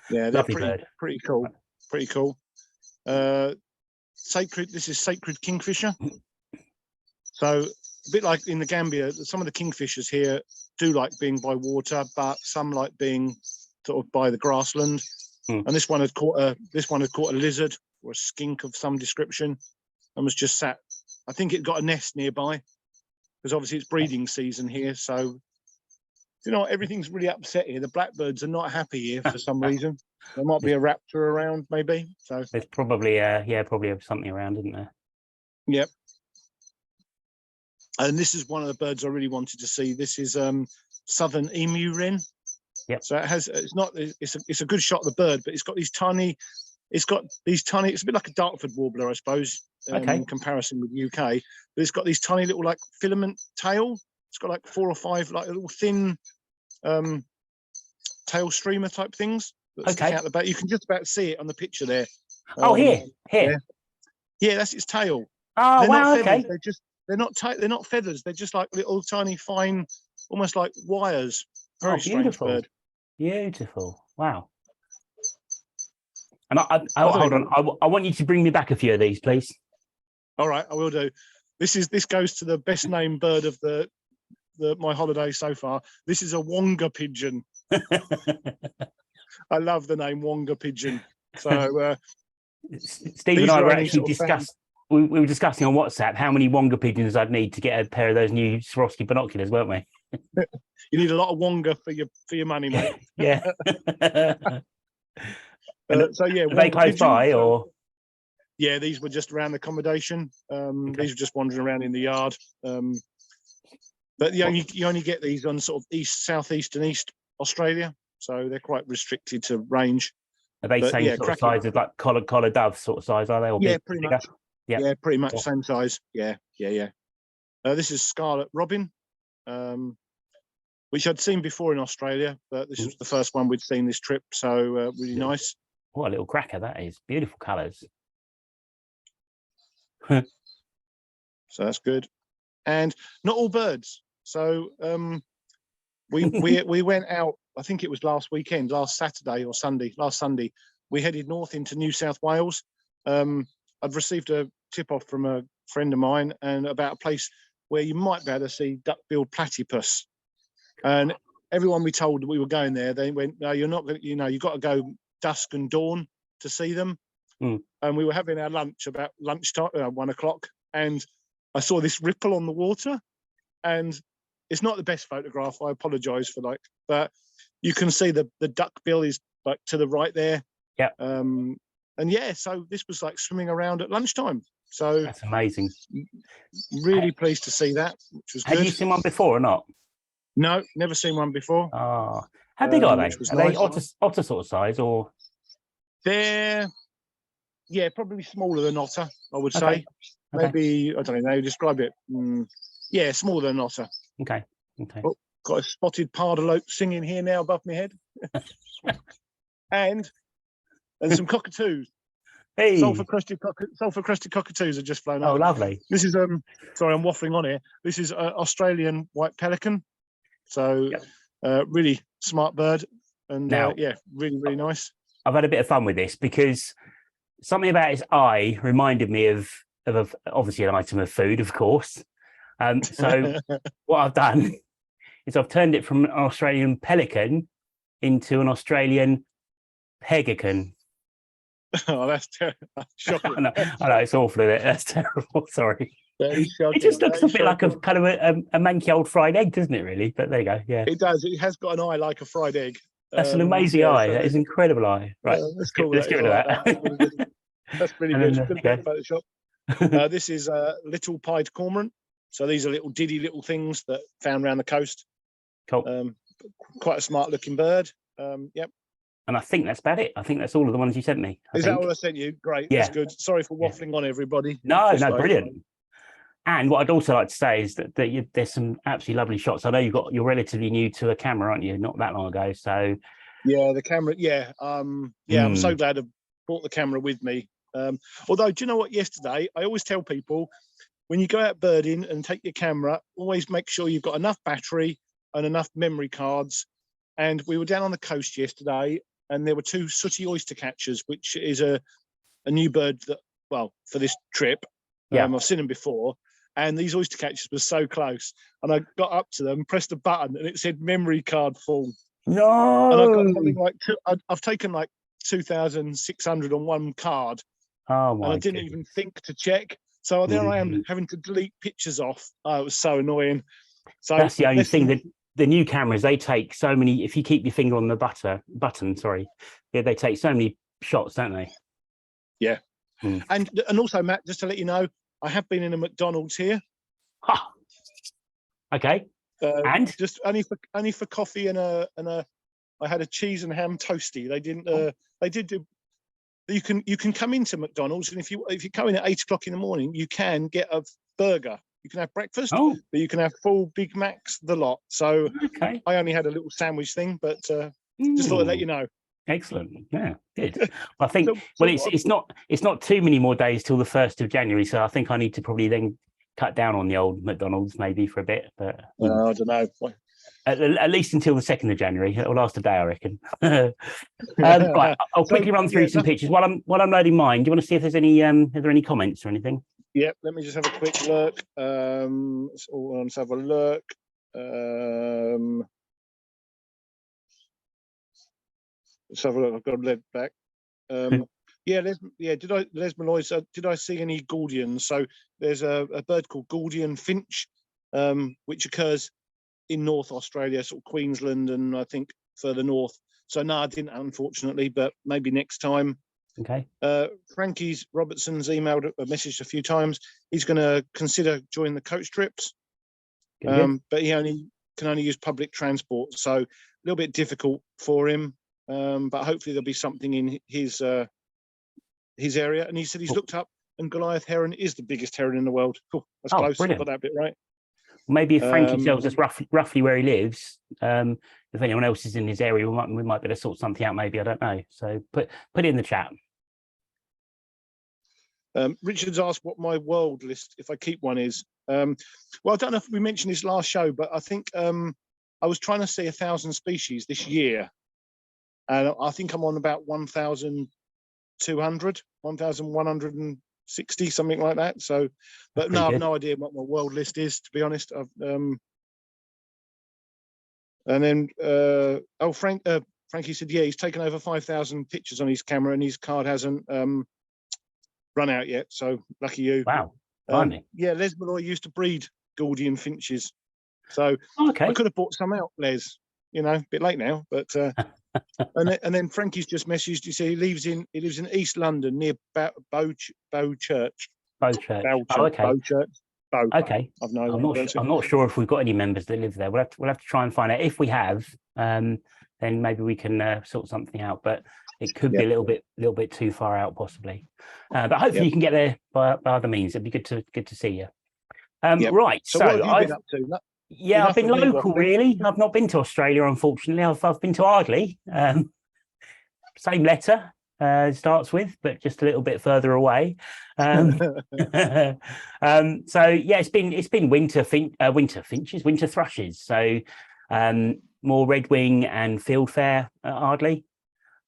Yeah, they're pretty cool. Pretty cool. This is sacred kingfisher. So a bit like in the Gambia, some of the kingfishers here do like being by water, but some like being sort of by the grassland. And this one had caught a lizard or a skink of some description, and was just sat I think it got a nest nearby because obviously it's breeding season here. So, you know, everything's really upset here. The blackbirds are not happy here for some reason. There might be a raptor around, maybe. So there's probably probably something around, isn't there? Yep. And this is one of the birds I really wanted to see. This is southern emu wren. Yep. So it's a good shot of the bird, but it's got these tiny, it's a bit like a Dartford warbler, I suppose, in comparison with UK. But it's got these tiny little like filament tail. It's got like 4 or 5 like little thin tail streamer type things that stick out the back. You can just about see it on the picture there. Oh, here. Yeah, that's its tail. Oh, They're wow, not feathers. okay. They're not feathers. They're just like little tiny fine, almost like wires. Very strange bird. Beautiful. Wow. And hold on. I want you to bring me back a few of these, please. All right, I will do. This goes to the best named bird of my holiday so far. This is a wonga pigeon. I love the name wonga pigeon. So Steve and I were actually we were discussing on WhatsApp how many wonga pigeons I'd need to get a pair of those new Swarovski binoculars, weren't we? You need a lot of wonga for your money, mate. Yeah. So yeah, are they close by or? Yeah, these were just around the accommodation. These were just wandering around in the yard. But you only get these on sort of southeast and east Australia, so they're quite restricted to range. Are they same sort of size as like collar dove sort of size? Are they? Or pretty much. Yeah, pretty much same size. Yeah. This is scarlet robin, which I'd seen before in Australia, but this was the first one we'd seen this trip. So really nice. What a little cracker that is! Beautiful colours. So that's good, and not all birds. So we went out. I think it was last Saturday or Sunday. Last Sunday, we headed north into New South Wales. I'd received a tip off from a friend of mine and about a place where you might be able to see duck-billed platypus. And everyone we told that we were going there, they went, "No, you're not going. You've got to go dusk and dawn to see them." And we were having our lunch about lunchtime, 1 o'clock, and I saw this ripple on the water. And it's not the best photograph. I apologise for but you can see the duck bill is like to the right there. Yeah. And yeah, so this was like swimming around at lunchtime. So that's amazing. Really pleased to see that, which was good. Have you seen one before or not? No, never seen one before. Oh, how big are they? Are they otter sort of size or? They're probably smaller than otter, I would say. Maybe I don't know. Describe it. Yeah, smaller than otter. Okay. Oh, got a spotted pardalote singing here now above my head, and some cockatoos. Hey, sulphur crested cockatoos have just flown over. Oh, lovely. This is sorry, I'm waffling on here. This is Australian white pelican. So really smart bird, and now, really nice. I've had a bit of fun with this because something about its eye reminded me of obviously an item of food, of course. So what I've done is I've turned it from an Australian pelican into an Australian pegacan. Oh, that's shocking. I know, it's awful, isn't it? That's terrible. Sorry. Shocking, it just looks a bit like a kind of a manky old fried egg, doesn't it? Really, but there you go. Yeah, it does. It has got an eye like a fried egg. That's an amazing eye. So that is an incredible eye. Right, let's give it that. That's pretty good. Good Photoshop. This is little pied cormorant. So these are little little things that found around the coast. Cool. Quite a smart looking bird. Yep. And I think that's about it. I think that's all of the ones you sent me. Is that all I sent you? Great. Yeah. That's good. Sorry for waffling on everybody. No, brilliant. And what I'd also like to say is that there's some absolutely lovely shots. I know you're relatively new to a camera, aren't you? Not that long ago. So yeah, the camera. Yeah. I'm so glad I brought the camera with me. Although, do you know what? Yesterday, I always tell people when you go out birding and take your camera, always make sure you've got enough battery and enough memory cards. And we were down on the coast yesterday, and there were 2 sooty oyster catchers, which is a new bird that, well, for this trip, I've seen them before. And these oyster catchers were so close. And I got up to them, pressed a button, and it said memory card full. No. And I got something like I've taken like 2,600 on one card. Oh my! And I didn't even think to check. So there I am having to delete pictures off. Oh, it was so annoying. So that's the only thing that the new cameras, they take so many, if you keep your finger on the button, sorry, yeah, they take so many shots, don't they? Yeah. And also, Matt, just to let you know, I have been in a McDonald's here. Ha! Okay. And just only for coffee and a I had a cheese and ham toasty. They didn't they did do you can come into McDonald's, and if you go in at 8 o'clock in the morning, you can get a burger. You can have breakfast, but you can have full Big Macs, the lot. So I only had a little sandwich thing, but just thought I'd let you know. Excellent. Yeah, good. I think it's not too many more days till the 1st of January, so I think I need to probably then cut down on the old McDonald's maybe for a bit. But I don't know. At least until the 2nd of January. It'll last a day, I reckon. Right, I'll quickly run through some pictures while I'm loading mine. Do you want to see if there's any are there any comments or anything? Yep, let me just have a quick look. Let's have a look. Let's have a look. I've got lead back. Les Malloy, did I see any Gordians? So there's a bird called Gordian finch, which occurs in North Australia, sort of Queensland, and I think further north. So no, I didn't, unfortunately, but maybe next time. Okay. Frankie's Robertson's emailed a message a few times. He's going to consider joining the coach trips, but he can only use public transport, so a little bit difficult for him. But hopefully there'll be something in his area. And he said he's looked up, and Goliath heron is the biggest heron in the world. Cool, that's close. Brilliant. Got that bit right. Maybe if Frankie tells us roughly where he lives, if anyone else is in his area, we might be able to sort something out. Maybe, I don't know. So put it in the chat. Richard's asked what my world list, if I keep one, is. Well, I don't know if we mentioned this last show, but I think I was trying to see 1,000 species this year, and I think I'm on about 1,200, 1,160, something like that. So, but no, I've no idea what my world list is, to be honest. And then Frankie said, he's taken over 5,000 pictures on his camera, and his card hasn't run out yet. So lucky you. Wow. Les Malloy used to breed Gordian finches, so I could have bought some out, Les. A bit late now, but and then Frankie's just messaged. He said he lives in East London near Bow Church. Okay. I'm not sure if we've got any members that live there. We'll have to try and find out. If we have, then maybe we can sort something out. But it could be a little bit too far out, possibly. But hopefully you can get there by other means. It'd be good to see you. Right. So what have you been up to? I've been local, really. I've not been to Australia, unfortunately. I've been to Ardley. Same letter starts with, but just a little bit further away. So it's been winter finches, winter thrushes. So more redwing and fieldfare at Ardley.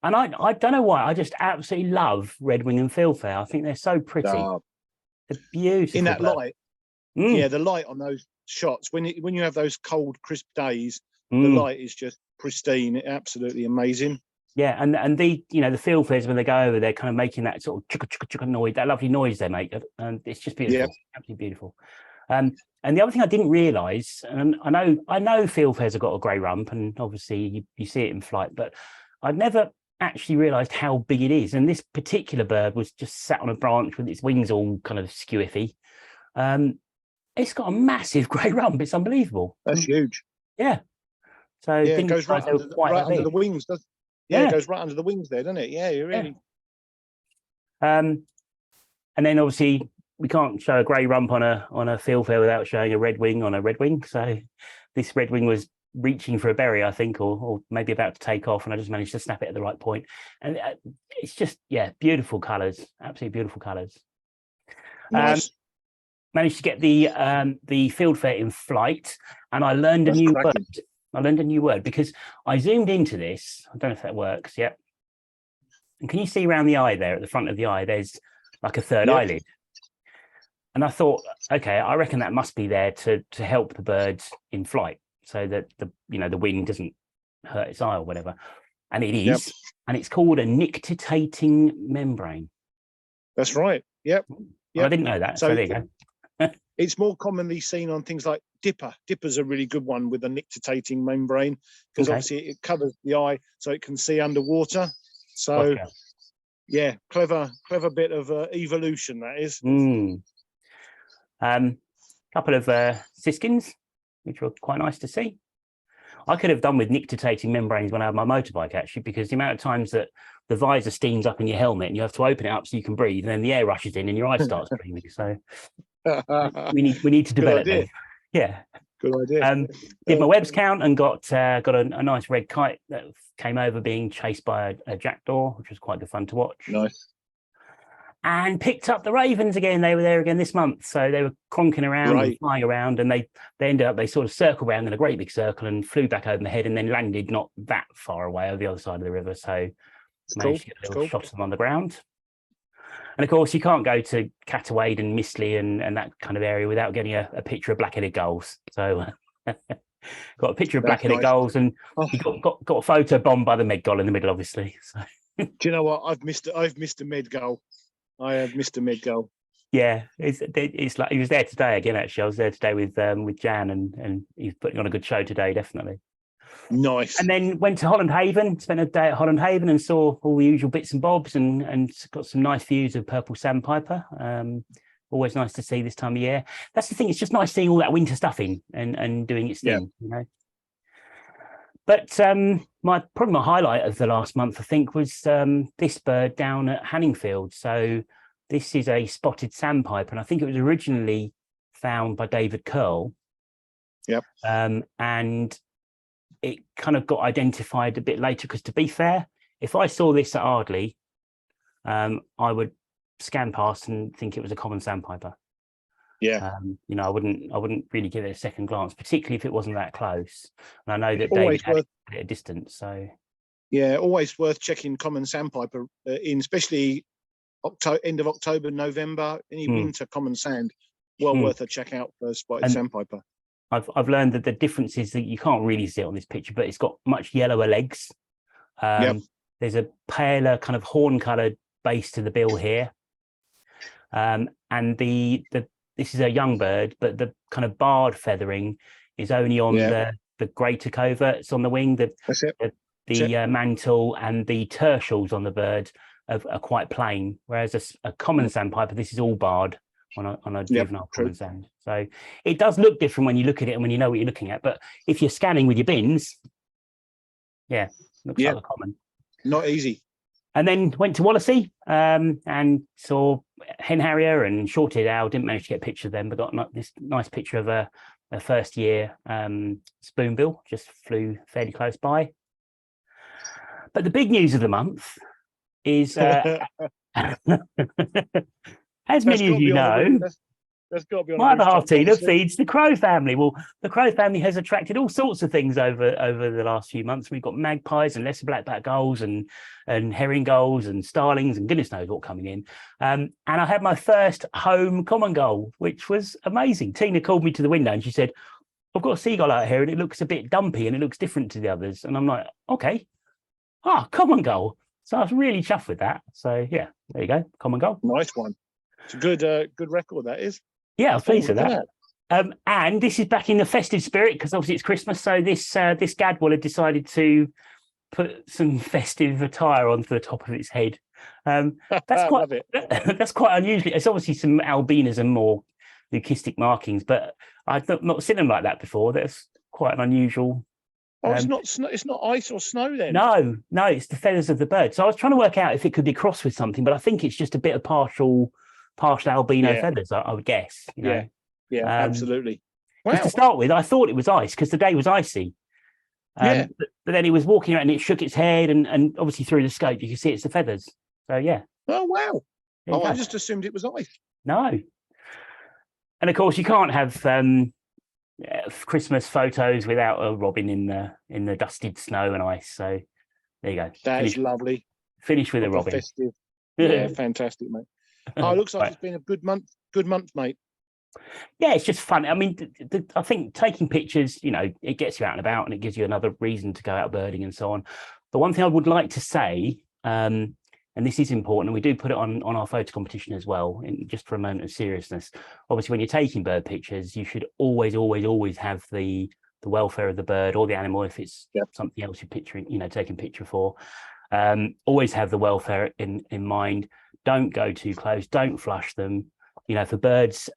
And I don't know why, I just absolutely love redwing and fieldfare. I think they're so pretty. They're beautiful. In that light. The light on those shots, when you have those cold, crisp days, the light is just pristine, absolutely amazing. Yeah, and the fieldfares, when they go over, they're kind of making that sort of chugga noise, that lovely noise they make, and it's just beautiful, absolutely beautiful. And the other thing I didn't realise, and I know fieldfares have got a grey rump, and obviously you see it in flight, but I'd never actually realised how big it is. And this particular bird was just sat on a branch with its wings all kind of skew-iffy. It's got a massive grey rump. It's unbelievable. That's huge. Yeah. So it goes right under the wings. It goes right under the wings there, doesn't it? Yeah, you really. And then obviously we can't show a grey rump on a fieldfare without showing a red wing on a red wing. So this red wing was reaching for a berry, I think, or maybe about to take off, and I just managed to snap it at the right point. And it's just beautiful colours, absolutely beautiful colours. Nice. Managed to get the fieldfare in flight, and I learned a new word. I learned a new word because I zoomed into this. I don't know if that works. Yep. And can you see around the eye there, at the front of the eye, there's like a third eyelid. And I thought, okay, I reckon that must be there to help the birds in flight, so that the wind doesn't hurt its eye or whatever. And it is, and it's called a nictitating membrane. That's right. Yep. I didn't know that. So there you go. It's more commonly seen on things like dipper. Dipper's a really good one with a nictitating membrane, because obviously it covers the eye so it can see underwater. So Gotcha. yeah, clever bit of evolution, that is. Couple of siskins, which were quite nice to see. I could have done with nictitating membranes when I had my motorbike, actually, because the amount of times that the visor steams up in your helmet and you have to open it up so you can breathe, and then the air rushes in and your eye starts streaming. So we need to develop them. Yeah. Good idea. Did my webs count and got a nice red kite that came over being chased by a jackdaw, which was quite good fun to watch. Nice. And picked up the ravens again. They were there again this month, so they were cronking around and flying around, and they ended up, they sort of circled around in a great big circle and flew back over my head, and then landed not that far away over the other side of the river. So managed to get a little shot of them on the ground. And of course, you can't go to Catawade and Mistley and that kind of area without getting a picture of black-headed gulls. So got a picture of black-headed gulls, and you got a photo bombed by the med gull in the middle, obviously. So. Do you know what? I've missed a med gull. I have missed a med gull. Yeah, it's like he was there today again. Actually, I was there today with Jan, and he's putting on a good show today, definitely. Nice. And then went to Holland Haven, spent a day at Holland Haven, and saw all the usual bits and bobs, and got some nice views of purple sandpiper. Always nice to see this time of year. That's the thing; it's just nice seeing all that winter stuff in and doing its thing, you know. But probably my highlight of the last month, I think, was this bird down at Hanningfield. So this is a spotted sandpiper, and I think it was originally found by David Curl. Yep. And it kind of got identified a bit later, because to be fair, if I saw this at Ardley, I would scan past and think it was a common sandpiper. Yeah. You know, I wouldn't really give it a second glance, particularly if it wasn't that close. And I know that David had it at a distance. So yeah, always worth checking common sandpiper especially end of October, November, any winter common sand. Well worth a check out for spotted sandpiper. I've learned that the difference is that you can't really see it on this picture, but it's got much yellower legs. There's a paler kind of horn-coloured base to the bill here, and this is a young bird, but the kind of barred feathering is only on the greater coverts on the wing. The mantle and the tertials on the bird are quite plain, whereas a common sandpiper, this is all barred on a juvenile common sand. So it does look different when you look at it and when you know what you're looking at. But if you're scanning with your bins, looks like a common. Not easy. And then went to Wallasey and saw hen harrier and short-eared owl. Didn't manage to get a picture of them, but got this nice picture of a first-year spoonbill. Just flew fairly close by. But the big news of the month is, as many of you know, that's got to be on my other half, Tina, feeds the crow family. Well, the crow family has attracted all sorts of things over the last few months. We've got magpies and lesser black-backed gulls and herring gulls and starlings and goodness knows what coming in. And I had my first home common gull, which was amazing. Tina called me to the window and she said, "I've got a seagull out here and it looks a bit dumpy and it looks different to the others." And I'm like, okay. Common gull. So I was really chuffed with that. So yeah, there you go, common gull. Nice one. It's a good record, that is. Yeah, I'm pleased with that. And this is back in the festive spirit, because obviously it's Christmas. So this gadwall had decided to put some festive attire onto the top of its head. That's quite that's quite unusual. It's obviously some albinism, more leucistic markings, but I've not seen them like that before. That's quite an unusual. It's not ice or snow then. No, it's the feathers of the bird. So I was trying to work out if it could be crossed with something, but I think it's just a bit of partial albino feathers, I would guess. You know? Yeah, absolutely. Wow. Just to start with, I thought it was ice because the day was icy. But then it was walking around and it shook its head, and obviously through the scope you can see it's the feathers. So yeah. Oh wow! I just assumed it was ice. No. And of course you can't have Christmas photos without a robin in the dusted snow and ice. So there you go. That is lovely. Finish with a robin. Festive. Yeah, fantastic, mate. It looks like it's been a good month. Good month, mate. Yeah, it's just fun. I mean, I think taking pictures, it gets you out and about, and it gives you another reason to go out birding and so on. The one thing I would like to say and this is important, and we do put it on our photo competition as well, just for a moment of seriousness. Obviously, when you're taking bird pictures, you should always have the welfare of the bird or the animal, if it's something else you're picturing, taking picture for. Always have the welfare in mind. Don't go too close. Don't flush them. For birds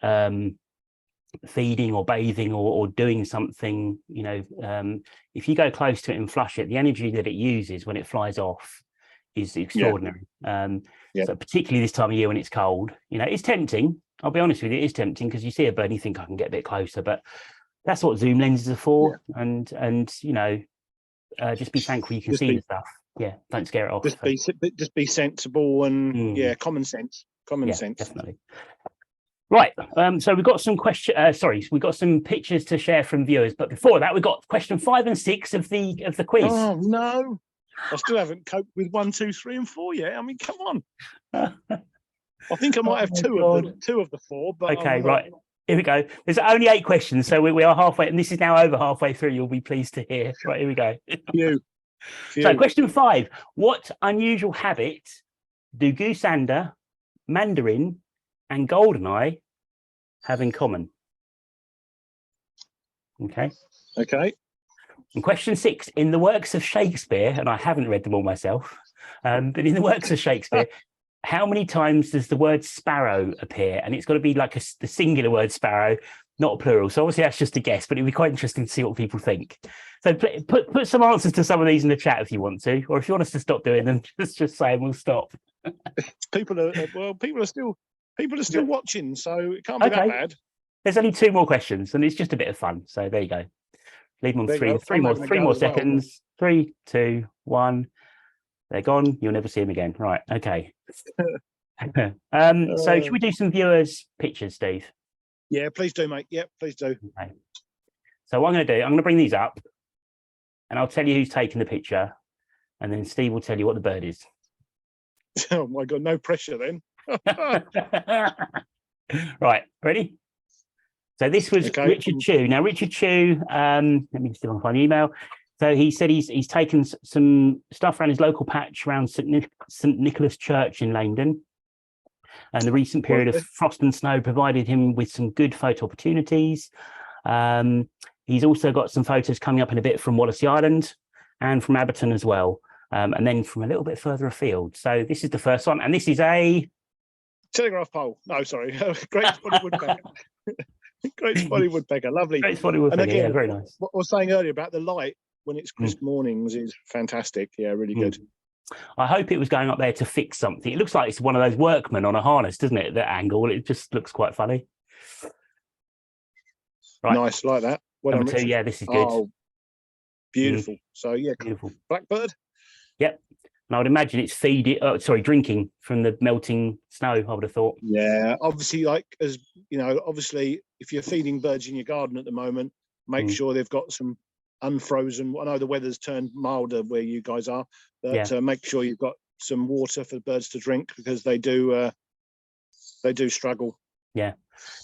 feeding or bathing or doing something, if you go close to it and flush it, the energy that it uses when it flies off is extraordinary. So particularly this time of year when it's cold, it's tempting. I'll be honest with you, it is tempting, because you see a bird and you think, I can get a bit closer, but that's what zoom lenses are for. And just be thankful you can see the stuff. Don't scare it off. Just be sensible and common sense. Definitely. Right. So we've got some we've got some pictures to share from viewers, but before that, we've got question 5 and 6 of the quiz. Oh no, I still haven't coped with 1, 2, 3, and 4 yet. I mean, come on. I think I might have two of the 4, but okay, right. Here we go. There's only 8 questions, so we are halfway, and this is now over halfway through. You'll be pleased to hear. Right, here we go. So, question 5: what unusual habit do goosander, mandarin, and goldeneye have in common? Okay. And question 6: in the works of Shakespeare, and I haven't read them all myself, but in the works of Shakespeare, how many times does the word sparrow appear? And it's got to be like the singular word sparrow, not a plural. So obviously that's just a guess, but it'd be quite interesting to see what people think. So put some answers to some of these in the chat if you want to, or if you want us to stop doing them, just say and we'll stop. People are still watching, so it can't be that bad. There's only 2 more questions, and it's just a bit of fun. So there you go. Leave them on three more seconds. 3, 2, 1. They're gone. You'll never see them again. Right. Okay. So should we do some viewers' pictures, Steve? Yeah, please do, mate. Yeah, please do. Okay. So what I'm going to do, I'm going to bring these up, and I'll tell you who's taking the picture, and then Steve will tell you what the bird is. Oh my God, no pressure then. Right, ready? So this was Richard Chew. Now, Richard Chew, let me just find the email. So he said he's taken some stuff around his local patch around St Nicholas Church in Langdon. And the recent period of frost and snow provided him with some good photo opportunities. He's also got some photos coming up in a bit from Wallasey Island and from Abberton as well. And then from a little bit further afield. So this is the first one. And this is a... telegraph pole. No, sorry. Great spotted woodpecker. Great spotted woodpecker. Lovely. Great spotted woodpecker, and again, very nice. What I was saying earlier about the light when it's crisp mornings is fantastic. Yeah, really good. I hope it was going up there to fix something. It looks like it's one of those workmen on a harness, doesn't it? That angle. It just looks quite funny. Right. Nice, like that. Well, number 2, yeah, this is good. Oh, beautiful. So yeah, beautiful. Blackbird. Yep. And I would imagine it's drinking from the melting snow, I would have thought. Yeah, obviously, obviously, if you're feeding birds in your garden at the moment, make sure they've got some unfrozen. I know the weather's turned milder where you guys are, but make sure you've got some water for the birds to drink, because they do struggle. Yeah.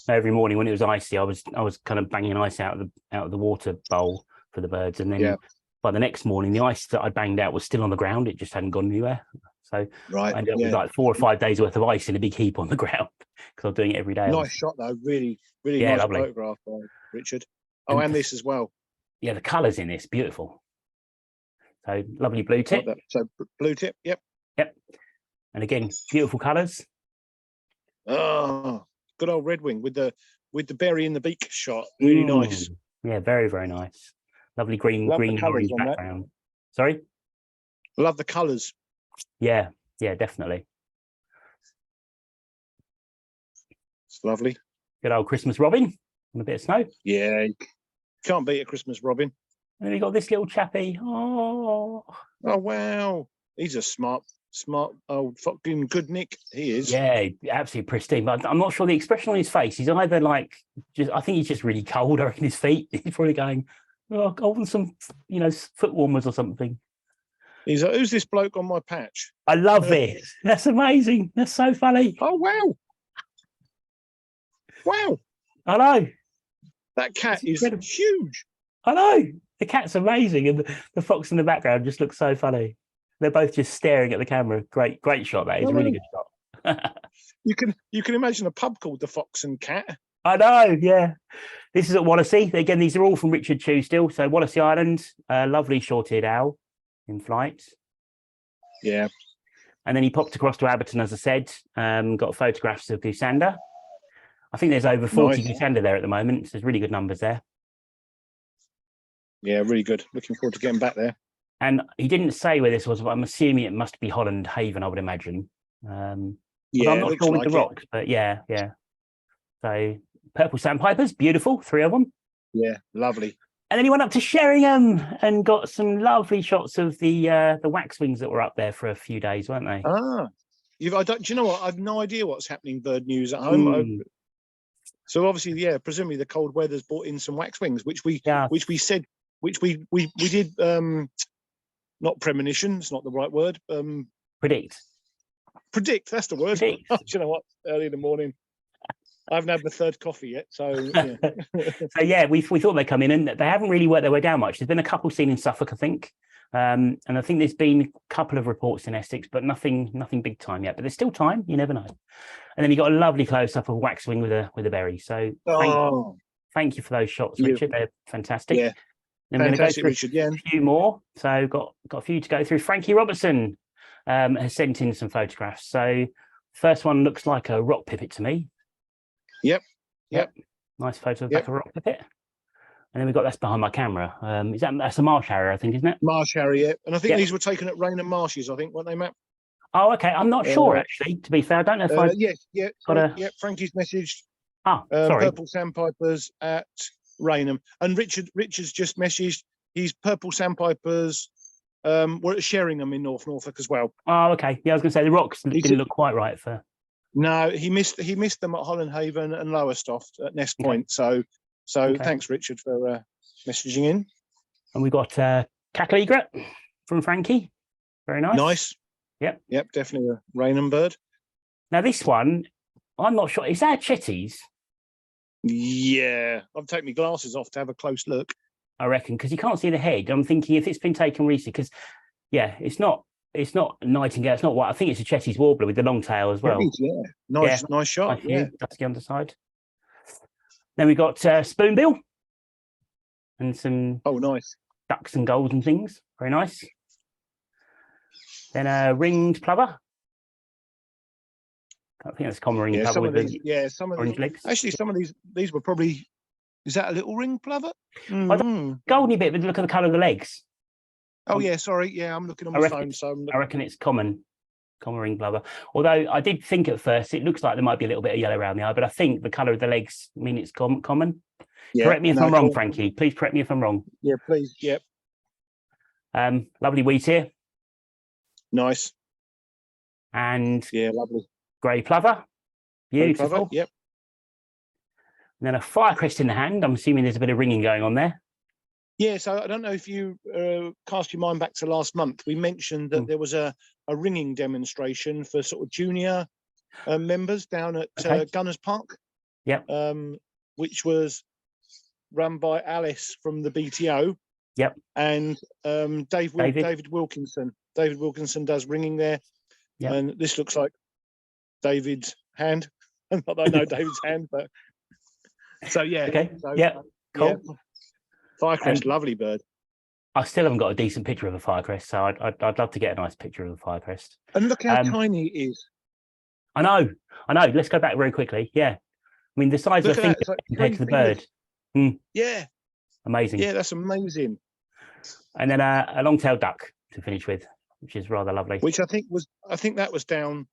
Every morning when it was icy, I was kind of banging ice out of the water bowl for the birds, and then by the next morning, the ice that I banged out was still on the ground. It just hadn't gone anywhere. So I ended up with like 4 or 5 days worth of ice in a big heap on the ground, because I was doing it every day. Nice shot though, really nice lovely photograph by Richard. Oh, and this as well. Yeah, the colours in this, beautiful. So lovely blue tip. So blue tip, yep. And again, beautiful colours. Oh, good old red wing with the berry in the beak shot. Really nice. Yeah, very, very nice. Lovely green orange background. Sorry? Love the colours. Yeah, definitely. It's lovely. Good old Christmas robin and a bit of snow. Yeah, can't beat a Christmas robin. And then we got this little chappy. Oh wow. He's a smart old fucking good nick. He is. Yeah, absolutely pristine. But I'm not sure the expression on his face. He's either I think he's just really cold, or in his feet. He's probably going, oh, I want some, foot warmers or something. He's like, who's this bloke on my patch? I love it. That's amazing. That's so funny. Oh, wow. Wow. I know. That cat is huge. I know. The cat's amazing. And the fox in the background just looks so funny. They're both just staring at the camera. Great shot. That is a really good shot. You can imagine a pub called the Fox and Cat. I know, yeah. This is at Wallasey. Again, these are all from Richard Chew still. So Wallasey Island, lovely short-eared owl in flight. Yeah. And then he popped across to Abberton, as I said, got photographs of goosander. I think there's over 40 goosander there at the moment. So there's really good numbers there. Yeah, really good. Looking forward to getting back there. And he didn't say where this was, but I'm assuming it must be Holland Haven, I would imagine. Yeah, I'm not sure with the rocks, but yeah. So purple sandpipers, beautiful, 3 of them. Yeah, lovely. And then he went up to Sheringham and got some lovely shots of the waxwings that were up there for a few days, weren't they? Ah, do you know what? I've no idea what's happening bird news at home. So obviously, yeah, presumably the cold weather's brought in some waxwings, which we did. Not premonition. It's not the right word. Predict. That's the word. Do you know what? Early in the morning. I haven't had my 3rd coffee yet, so yeah. So yeah, we thought they'd come in, and they haven't really worked their way down much. There's been a couple seen in Suffolk, I think, and I think there's been a couple of reports in Essex, but nothing big time yet. But there's still time. You never know. And then you got a lovely close up of waxwing with a berry. So thank you for those shots, Richard. They're fantastic. Yeah, then we're going to go through Richard. Yeah, a few more. So got a few to go through. Frankie Robertson has sent in some photographs. So first one looks like a rock pipit to me. Yep. Nice photo of the back of a rock pipit. And then we've got that's behind my camera. That's a marsh harrier, I think, isn't it? Marsh harrier, and I think these were taken at Rainham Marshes, I think, weren't they, Matt? Oh, okay. I'm not sure actually. To be fair, I don't know if Frankie's messaged. Sorry. Purple sandpipers at Rainham, and Richard's just messaged. His purple sandpipers were at Sheringham in Norfolk as well. Oh, okay. Yeah, I was going to say the rocks didn't look quite right for. No, he missed them at Holland Haven and Lowestoft at Nest Point. So thanks, Richard, for messaging in. And we got cackle egret from Frankie. Very nice. Nice. Yep, definitely a Rainham bird. Now this one, I'm not sure. Is that a Chetties? Yeah, I've taken my glasses off to have a close look. I reckon, because you can't see the head. I'm thinking if it's been taken recently, because it's not nightingale. It's not what I think. It's a Chetties warbler with the long tail as well. Nice shot. Dusky underside. Then we got spoonbill and some nice ducks and gulls and things. Very nice. Then a ringed plover. I think that's a common ringed plover some of orange legs. Actually, some of these were probably. Is that a little ringed plover? Golden bit, but look at the colour of the legs. Oh yeah, sorry. Yeah, I'm looking on my phone. I reckon it's common ringed plover. Although I did think at first it looks like there might be a little bit of yellow around the eye, but I think the colour of the legs mean it's common. Yeah, correct me if I'm wrong, Frankie. Please correct me if I'm wrong. Yeah, please. Yep. Lovely wheat here. Nice. And lovely. Grey plover. Beautiful. Plover, yep. And then a firecrest in the hand. I'm assuming there's a bit of ringing going on there. Yeah, so I don't know if you cast your mind back to last month. We mentioned that there was a ringing demonstration for sort of junior members down at Gunners Park. Yep. Which was run by Alice from the BTO. Yep. And David Wilkinson. David Wilkinson does ringing there. Yep. And this looks like David's hand. Not that I know David's hand, but so yeah. Okay. So, cool. Yeah. Firecrest, lovely bird. I still haven't got a decent picture of a firecrest, so I'd love to get a nice picture of a firecrest. And look how tiny it is. I know. Let's go back very quickly. Yeah. I mean, the size of a finger compared to the bird. Yeah. Amazing. Yeah, that's amazing. And then a long-tailed duck to finish with, which is rather lovely. Which I think that was down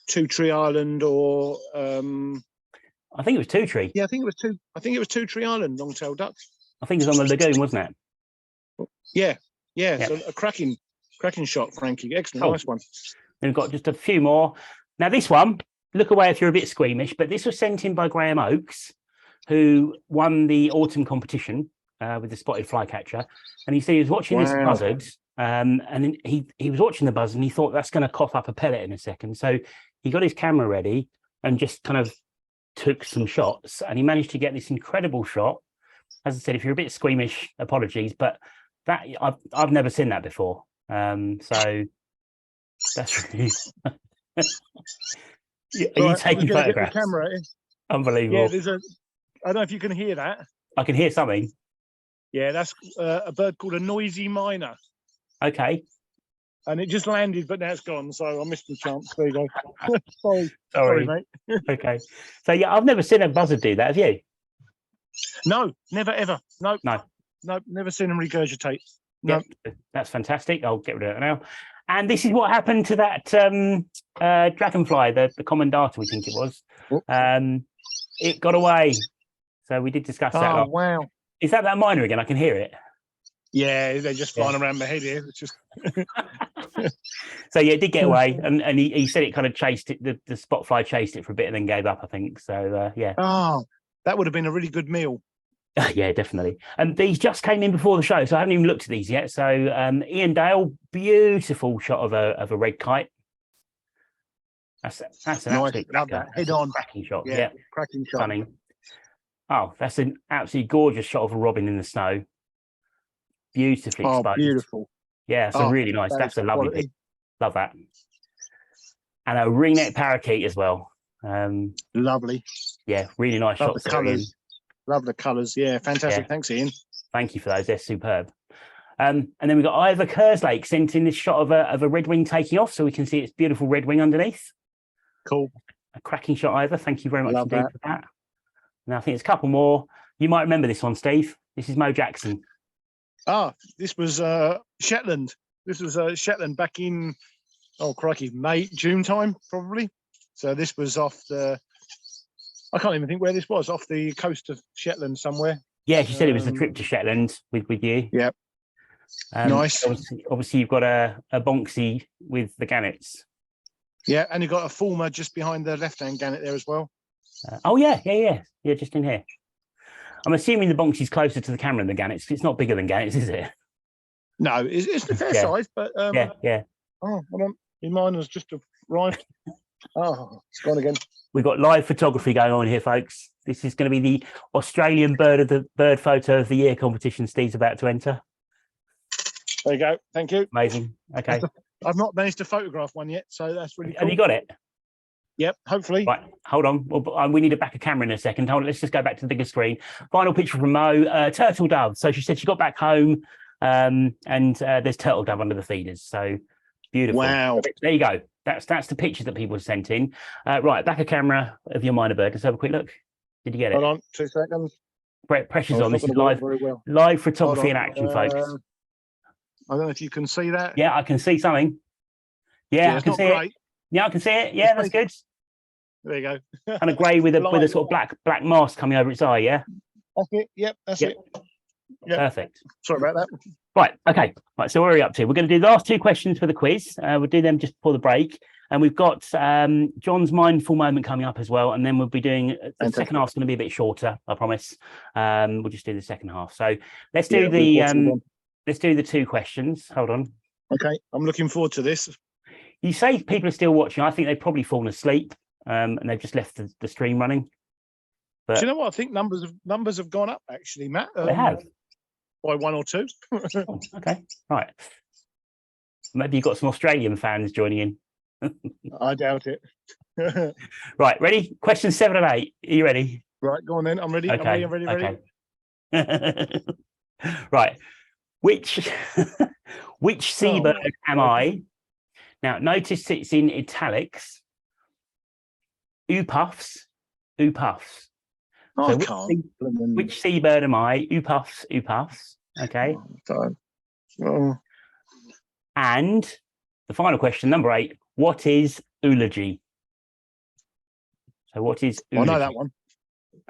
Two Tree Island or I think it was Two Tree. Yeah, I think it was Two Tree Island, long-tailed duck. I think it was on the lagoon, wasn't it? Yeah. So a cracking shot, Frankie. Excellent, nice one. Then we've got just a few more. Now this one, look away if you're a bit squeamish, but this was sent in by Graham Oakes, who won the autumn competition with the spotted flycatcher. And he said he was watching this buzzard, and then he was watching the buzzard and he thought that's going to cough up a pellet in a second. So he got his camera ready and just kind of took some shots, and he managed to get this incredible shot. As I said, if you're a bit squeamish, apologies, but that I've never seen that before. So that's really. Are you Right, taking get the photographs? camera. Unbelievable. Yeah, there's a. I don't know if you can hear that. I can hear something. Yeah, that's a bird called a noisy miner. Okay. And it just landed, but now it's gone. So I missed the chance. There you go. Sorry, Sorry, mate. Okay. So yeah, I've never seen a buzzard do that. Have you? No, never ever. No, No. never seen them regurgitate. No. Yep, that's fantastic. I'll get rid of it now. And this is what happened to that dragonfly, the common darter, we think it was. It got away. So we did discuss that. Oh, wow. Is that miner again? I can hear it. Yeah, they're just flying around my head here. It's just. So yeah, it did get away, and he said it kind of chased it. The spot fly chased it for a bit and then gave up, I think. So yeah. Oh, that would have been a really good meal. Yeah, definitely. And these just came in before the show, so I haven't even looked at these yet. So Ian Dale, beautiful shot of a red kite. That's an absolute head on cracking shot. Yeah, cracking shot. Stunning. Oh, that's an absolutely gorgeous shot of a robin in the snow. Beautifully exposed. Oh, beautiful. Yeah, it's a really nice. That's a lovely pic. Love that. And a ringneck parakeet as well. Lovely. Yeah, really nice shots. The colours. Love the colours. Yeah, fantastic. Yeah. Thanks, Ian. Thank you for those. They're superb. And then we've got Ivor Kerslake sent in this shot of a red wing taking off, so we can see its beautiful red wing underneath. Cool. A cracking shot, Ivor. Thank you very much indeed for that. Now I think it's a couple more. You might remember this one, Steve. This is Mo Jackson. Ah, this was Shetland. This was Shetland back in, oh crikey, June time probably. So this was off the. I can't even think where this was. Off the coast of Shetland somewhere. Yeah, she said it was a trip to Shetland with you. Yeah. Nice. Obviously, you've got a Bonksy with the gannets. Yeah, and you've got a Fulmer just behind the left-hand gannet there as well. Oh yeah, just in here. I'm assuming the Bonksy's closer to the camera than the gannets. It's not bigger than gannets, is it? No, it's a fair size, but yeah. Oh, hold on. Mine has just arrived. Oh, it's gone again. We've got live photography going on here, folks. This is going to be the Australian Bird Photo of the Year competition Steve's about to enter. There you go. Thank you. Amazing. Okay. I've not managed to photograph one yet, so that's really cool. Have you got it? Yep, hopefully. Right, hold on. Well, we need a back of camera in a second. Hold on, let's just go back to the bigger screen. Final picture from Mo, turtle dove. So she said she got back home and there's turtle dove under the feeders. So beautiful. Wow. There you go. That's the pictures that people have sent in. Right, back of camera of your minor bird. Let's have a quick look. Did you get it? Hold on, 2 seconds. Pressure's on. This is live photography in action, folks. I don't know if you can see that. Yeah, I can see something. Yeah, I can see it. Yeah, I can see it. Yeah, that's good. There you go. And a grey with a sort of black mask coming over its eye. Yeah. That's it. Yep, that's it. Yep. Perfect. Sorry about that. Right. Okay. Right. So where are we up to? We're going to do the last 2 questions for the quiz. We'll do them just before the break, and we've got John's mindful moment coming up as well, and then we'll be doing the second half's going to be a bit shorter. I promise. We'll just do the second half. So let's do let's do the 2 questions. Hold on. Okay. I'm looking forward to this. You say people are still watching. I think they've probably fallen asleep and they've just left the stream running. But do you know what? I think numbers have gone up actually, Matt. They have. By 1 or 2. Oh, okay. Right. Maybe you've got some Australian fans joining in. I doubt it. Right. Ready? Question 7 and 8. Are you ready? Right. Go on then. I'm ready. Okay. I'm ready. Okay. Right. Which seabird am I? Now, notice it's in italics. Oopuffs. Oh, so which seabird am I? Oopuffs. Okay. Oh. And the final question, number 8. What is eulogy? So what is eulogy? I know that one.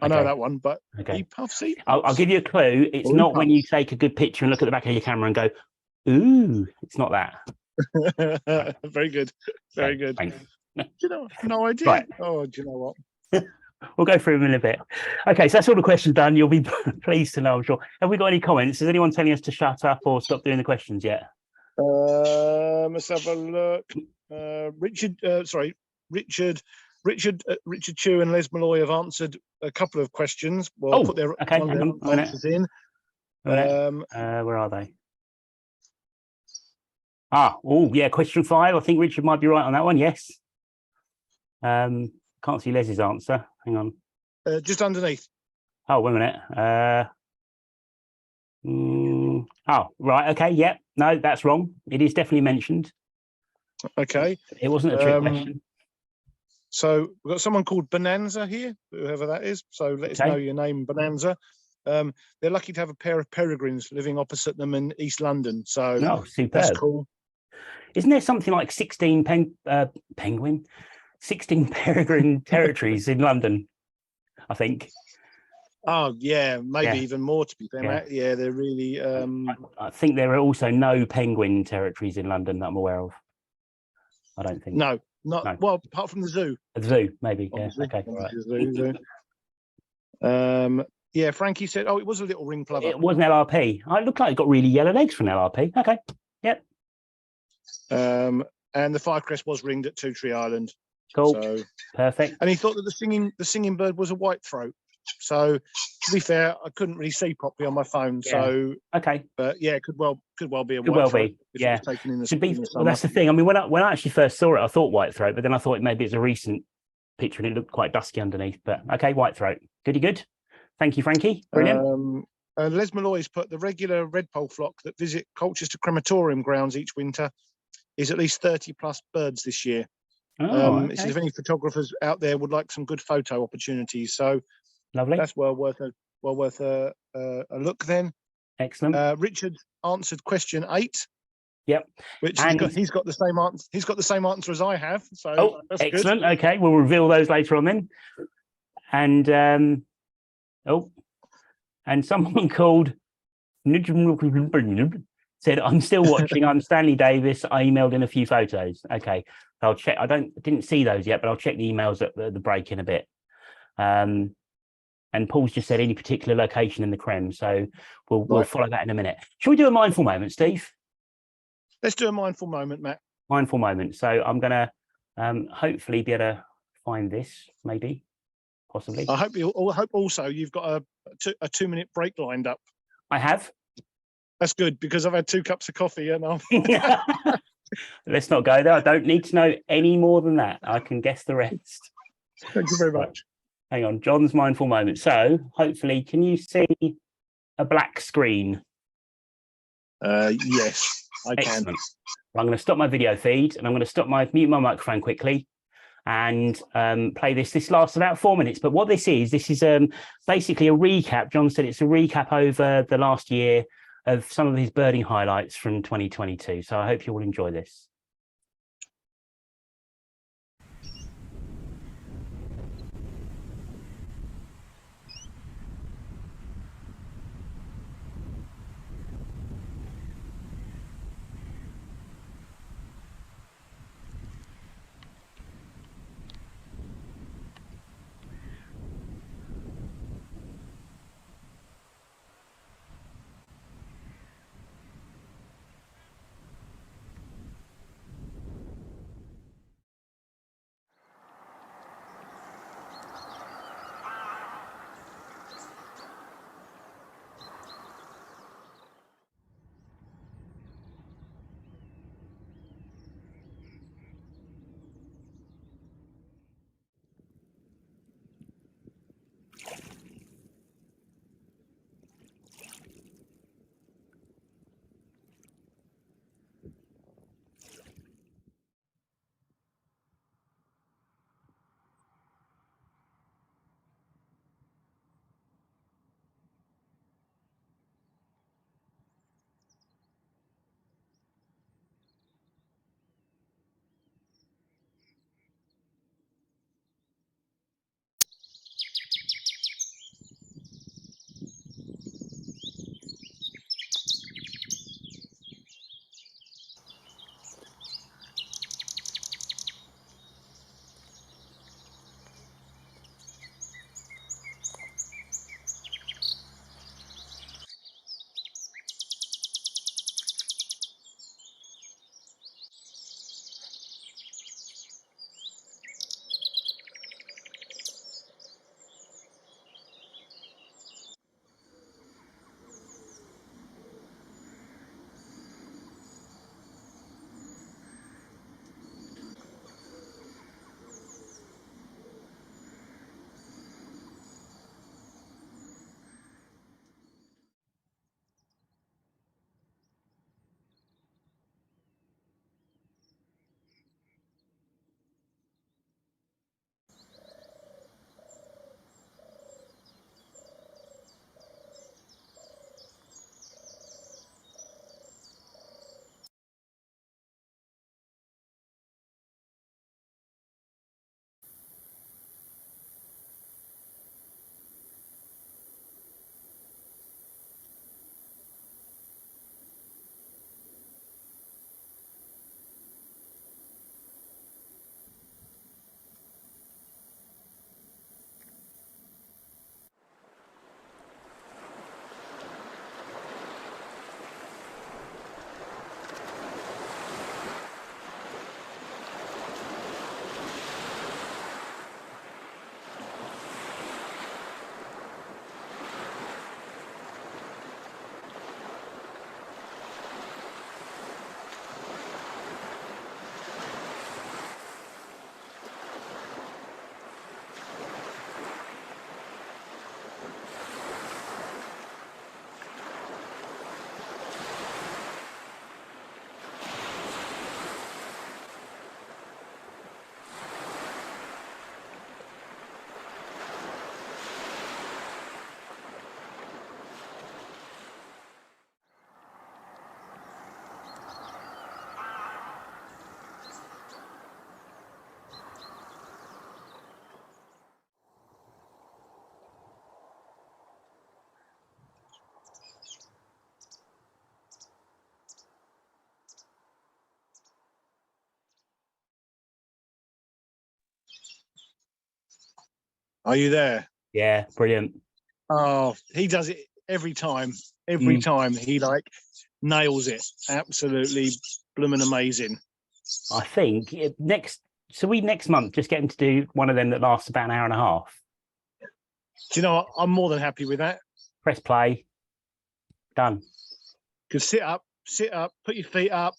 I know that one, but Oopuffs. I'll give you a clue. It's not when you take a good picture and look at the back of your camera and go, ooh, it's not that. Very good. Very good. Thanks. Do you know? No idea. Right. Oh, do you know what? We'll go through them in a bit. Okay, so that's all the questions done. You'll be pleased to know, I'm sure. Have we got any comments? Is anyone telling us to shut up or stop doing the questions yet? Let's have a look. Richard Chew and Les Malloy have answered a couple of questions. Well, put their answers in. Where are they? Oh, yeah, question 5. I think Richard might be right on that one. Yes. Can't see Les's answer. Hang on. Just underneath. Oh, wait a minute. Oh, right. Okay. Yep. No, that's wrong. It is definitely mentioned. Okay. It wasn't a trick question. So we've got someone called Bonanza here, whoever that is. So let us know your name, Bonanza. They're lucky to have a pair of peregrines living opposite them in East London. So superb. That's cool. Isn't there something like 16 penguin, 16 peregrine territories in London? I think. Oh yeah, maybe even more, to be fair, Matt. Yeah, they're really. I think there are also no penguin territories in London that I'm aware of. I don't think. No. Well, apart from the zoo. The zoo, maybe. Obviously. Yeah. Okay. Zoo. Yeah, Frankie said, "Oh, it was a little ring plover. It was an LRP. It looked like it got really yellow legs from an LRP. Okay. Yep. And the firecrest was ringed at Two Tree Island. Cool. So, perfect. And he thought that the singing bird was a white throat. So to be fair, I couldn't really see properly on my phone. Yeah. So okay. But yeah, it could well be a could white well throat. Be. Yeah. Taken in Well, that's the thing. I mean, when I actually first saw it, I thought white throat, but then I thought maybe it's a recent picture and it looked quite dusky underneath. But okay, white throat. Good. Thank you, Frankie. Brilliant. Les Malloy's put the regular redpoll flock that visit Colchester crematorium grounds each winter is at least 30 plus birds this year. It says if any photographers out there would like some good photo opportunities, so lovely. That's well worth a look then. Excellent. Richard answered question 8. Yep. Which he's got the same answer. He's got the same answer as I have. So that's excellent. Good. Okay, we'll reveal those later on then. And and someone called said, "I'm still watching. I'm Stanley Davis. I emailed in a few photos." Okay, I'll check. Didn't see those yet, but I'll check the emails at the break in a bit. And Paul's just said any particular location in the Creme, so we'll follow that in a minute. Shall we do a mindful moment, Steve? Let's do a mindful moment, Matt. Mindful moment. So I'm going to hopefully be able to find this, maybe, possibly. I hope also you've got a 2-minute break lined up. I have. That's good because I've had 2 cups of coffee and I'm. Let's not go there. I don't need to know any more than that. I can guess the rest. Thank you very much. Hang on, John's mindful moment. So hopefully, can you see a black screen? Yes, I Excellent. can. I'm going to stop my video feed and I'm going to mute my microphone quickly and play this. This lasts about 4 minutes. But what this is basically a recap. John said it's a recap over the last year of some of his birding highlights from 2022. So I hope you all enjoy this. Are you there? Yeah, brilliant. Oh, he does it every time. Every time he nails it. Absolutely blooming amazing. I think next month just get him to do one of them that lasts about an hour and a half. Do you know what? I'm more than happy with that. Press play. Done. Because sit up, put your feet up.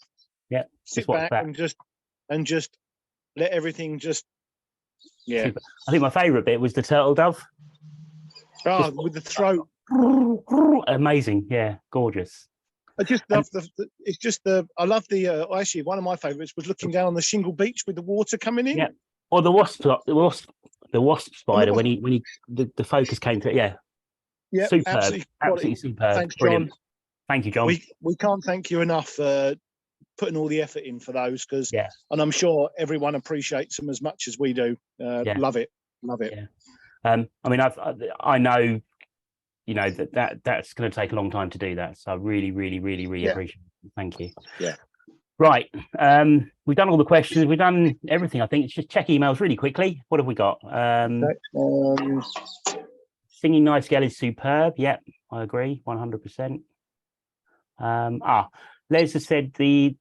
Yeah. Sit back and just let everything just. Yeah. Super. I think my favourite bit was the turtle dove. Oh, with the throat. Amazing. Yeah. Gorgeous. I just love I love the actually one of my favourites was looking down on the shingle beach with the water coming in. Yeah. Or the wasp spider when the focus came to it. Yeah. Yeah. Superb. Absolutely superb. Thanks, Brilliant. John. Thank you, John. We can't thank you enough for putting all the effort in for those and I'm sure everyone appreciates them as much as we do. Love it. Yeah. I mean, I know, you know, that's going to take a long time to do that. So I really appreciate it. Thank you. Yeah. Right. We've done all the questions. We've done everything. I think it's just check emails really quickly. What have we got? Singing Nightingale is superb. Yep, I agree, 100%. Les has said the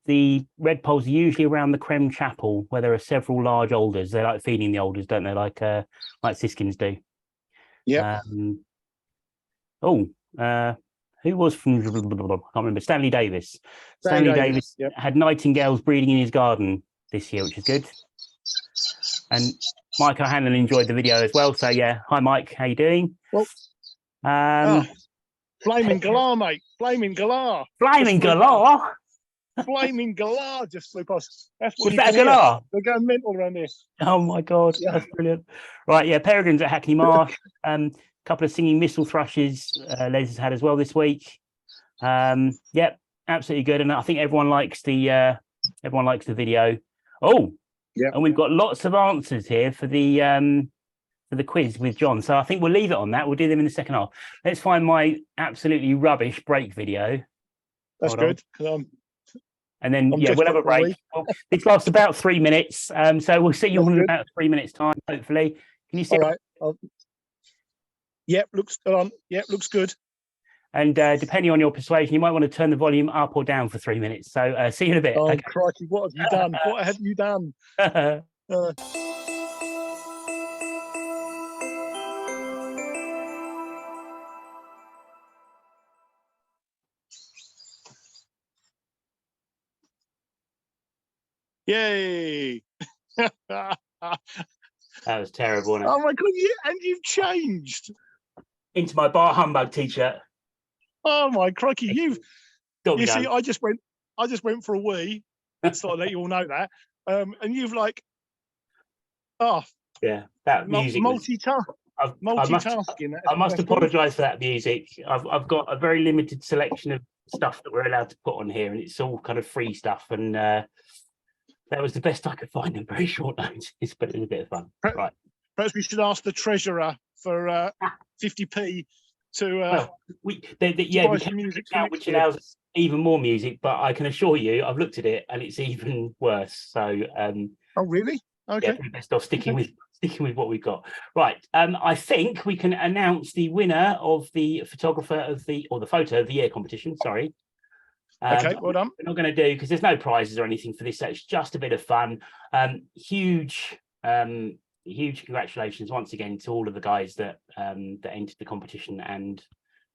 red poles are usually around the Creme Chapel where there are several large alders. They like feeding the alders, don't they? Like Siskins do. Yeah. Who was from? I can't remember. Stanley Davis. Stanley Davis had nightingales breeding in his garden this year, which is good. And Mike O'Hanlon enjoyed the video as well. So yeah, hi Mike, how you doing? Well, flaming galah, mate. Flaming galah. Flaming galah. Flaming galah just flew past. Was that a galah? They're going mental around this. Oh my god, that's brilliant. Right, yeah, peregrines at Hackney Marsh. Couple of singing missile thrushes Les has had as well this week. Yep, absolutely good. And I think everyone likes the video. Oh, yeah. And we've got lots of answers here for the quiz with John. So I think we'll leave it on that. We'll do them in the second half. Let's find my absolutely rubbish break video. That's good. And then we'll have a break. Well, this lasts about 3 minutes. So we'll see you all in about 3 minutes time, hopefully. Can you see? All right. Yep, looks on. Yep, looks good. And depending on your persuasion, you might want to turn the volume up or down for 3 minutes. So see you in a bit. Oh, okay. Crikey, what have you done? What have you done? Yay! That was terrible, wasn't it? Oh my god! You've changed into my bar humbug t-shirt. Oh my crikey! You see, I just went for a wee. So I'll let you all know that. And you've that music. Multitasking. I must apologise for that music. I've got a very limited selection of stuff that we're allowed to put on here, and it's all kind of free stuff. And that was the best I could find in very short notice, but it was a bit of fun. Right. Perhaps we should ask the treasurer for 50p to. We can music account, which allows us even more music. But I can assure you, I've looked at it and it's even worse. So. Oh really? Okay. Yeah, best off sticking with what we've got. Right. I think we can announce the winner of the photographer of the photo of the year competition. Sorry. Okay, well done. We're not going to do because there's no prizes or anything for this. So it's just a bit of fun. Huge congratulations once again to all of the guys that entered the competition and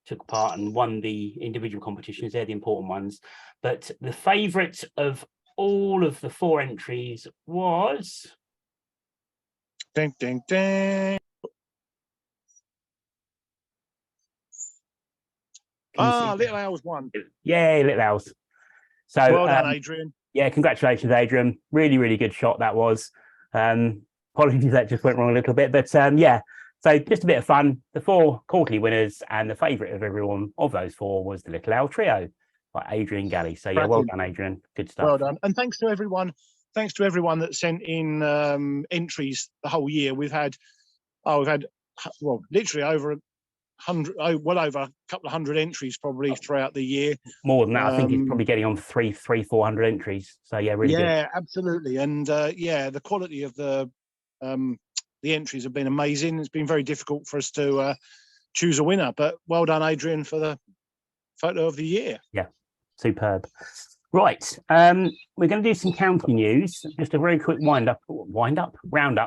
took part and won the individual competitions. They're the important ones. But the favourite of all of the 4 entries was. Ding, ding, ding. Little Owls won. Yay, Little Owls. So well done, Adrian. Yeah, congratulations, Adrian. Really, really good shot that was. Apologies that just went wrong a little bit, but yeah. So just a bit of fun. The 4 quarterly winners and the favourite of everyone of those 4 was the Little Owl Trio by Adrian Galley. So yeah, well done, Adrian. Good stuff. Well done. And thanks to everyone that sent in entries the whole year. We've had literally over 100, well over a couple of 100 entries probably throughout the year. More than that, I think he's probably getting on 400 entries. So yeah, really good. Yeah, absolutely. And the quality of the the entries have been amazing. It's been very difficult for us to choose a winner, but well done, Adrian, for the photo of the year. Yeah, superb. Right, we're going to do some county news. Just a very quick roundup,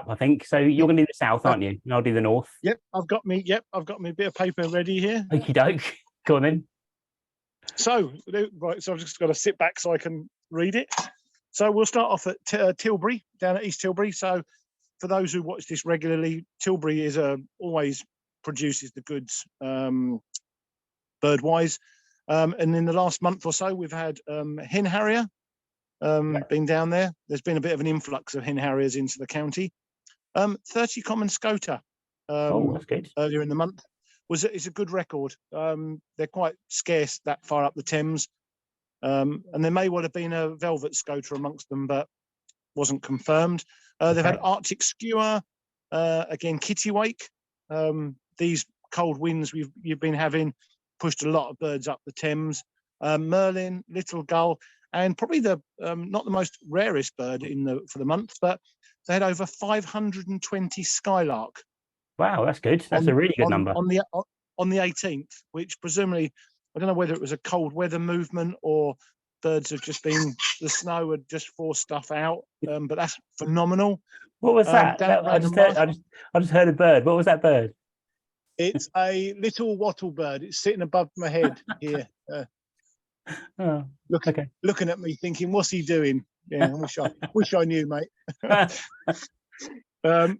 I think. So you're going to do the south, aren't you? And I'll do the north. Yep, I've got me bit of paper ready here. Okie doke. Go on then. So right, so I've just got to sit back so I can read it. So we'll start off at Tilbury, down at East Tilbury. So for those who watch this regularly, Tilbury is always produces the goods bird-wise. And in the last month or so, we've had hen harrier been down there. There's been a bit of an influx of hen harriers into the county. 30 common scoter That's good. earlier in the month is a good record. They're quite scarce that far up the Thames. And there may well have been a velvet scoter amongst them, but wasn't confirmed. They've had Arctic skewer, again, kittiwake. These cold winds you've been having pushed a lot of birds up the Thames. Merlin, little gull, and probably the not the most rarest bird for the month, but they had over 520 skylark. Wow, that's good. That's a really good number. On the 18th, which presumably, I don't know whether it was a cold weather movement or birds have just been, the snow had just forced stuff out, but that's phenomenal. What was that? I just heard a bird. What was that bird? It's a little wattle bird. It's sitting above my head here. Looking at me thinking, what's he doing? Yeah, I wish I knew, mate.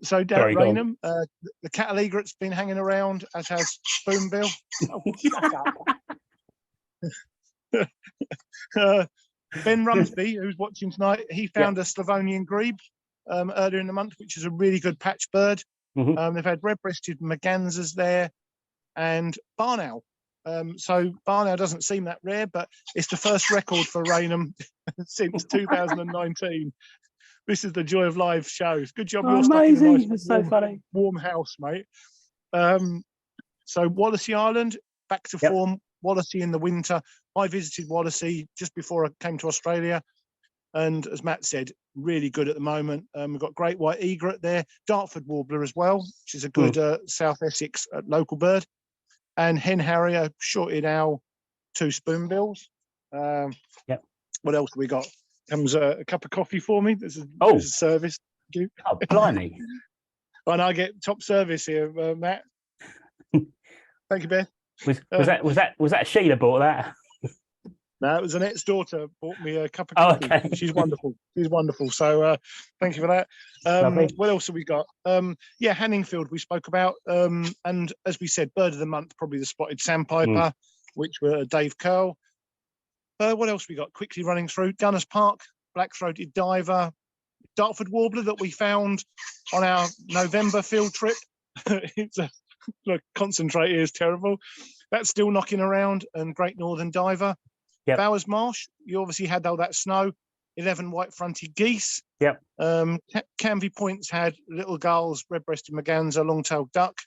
So down at Rainham, the cattle egret's been hanging around, as has spoonbill. Oh, shut up. Ben Rumsby, who's watching tonight, he found a Slavonian grebe earlier in the month, which is a really good patch bird. They've had red-breasted mergansers there and barn owl. So barn owl doesn't seem that rare, but it's the first record for Rainham since 2019. This is the Joy of Live shows. Good job. You're stuck in a nice, so funny. Warm house, mate. So Wallasey Island, back to form. Wallasey in the winter. I visited Wallasey just before I came to Australia. And as Matt said, really good at the moment. We've got great white egret there, Dartford warbler as well, which is a good South Essex local bird, and hen harrier, shorted owl, 2 spoonbills. What else have we got? Comes a cup of coffee for me. This is a service. Thank you. Oh, blimey! And I get top service here, Matt. Thank you, Beth. Was that Sheila bought that? No, it was Annette's daughter bought me a cup of coffee. Okay. She's wonderful. So thank you for that. What else have we got? Hanningfield we spoke about. And as we said, bird of the month, probably the spotted sandpiper, which were Dave Curl. What else we got? Quickly running through. Gunners Park, black-throated diver, Dartford warbler that we found on our November field trip. The concentrate here is terrible. That's still knocking around, and Great Northern diver. Bowers Marsh, you obviously had all that snow. 11 white-fronted geese. Canvey Point's had little gulls, red-breasted merganser, long-tailed duck.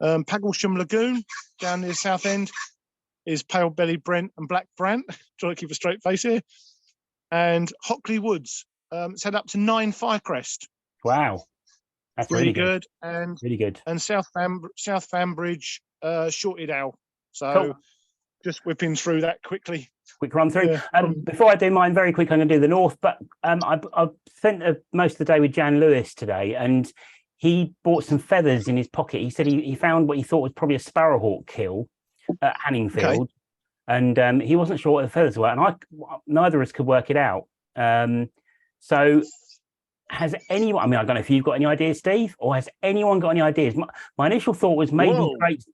Pagglesham Lagoon down near the south end is pale-bellied brent and black brant. Trying to keep a straight face here. And Hockley Woods, it's had up to 9 firecrest. Wow, that's really good. And really good. And South Fambridge, shorted owl. So. Cool. Just whipping through that quickly. Quick run through. Before I do mine very quick, I'm going to do the north. But I've spent most of the day with Jan Lewis today, and he bought some feathers in his pocket. He said he found what he thought was probably a sparrowhawk kill at Hanningfield, and he wasn't sure what the feathers were, and neither of us could work it out. So has anyone? I mean, I don't know if you've got any ideas, Steve, or has anyone got any ideas? My initial thought was maybe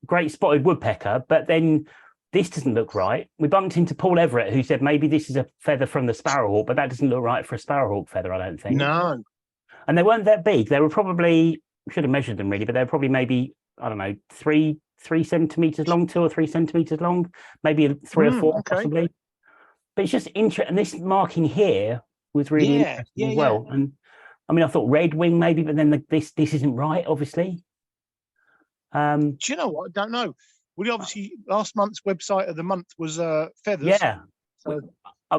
great spotted woodpecker, but then. This doesn't look right. We bumped into Paul Everett, who said maybe this is a feather from the sparrowhawk, but that doesn't look right for a sparrowhawk feather, I don't think. No. And they weren't that big. They were probably, should have measured them really, but they were probably maybe, I don't know, 3 centimetres long, 2 or 3 centimetres long, maybe 3 or 4 possibly. But it's just interesting. And this marking here was really interesting as well. And I mean, I thought red wing maybe, but then this isn't right, obviously. Do you know what? I don't know. Well, obviously, last month's website of the month was feathers. Yeah, so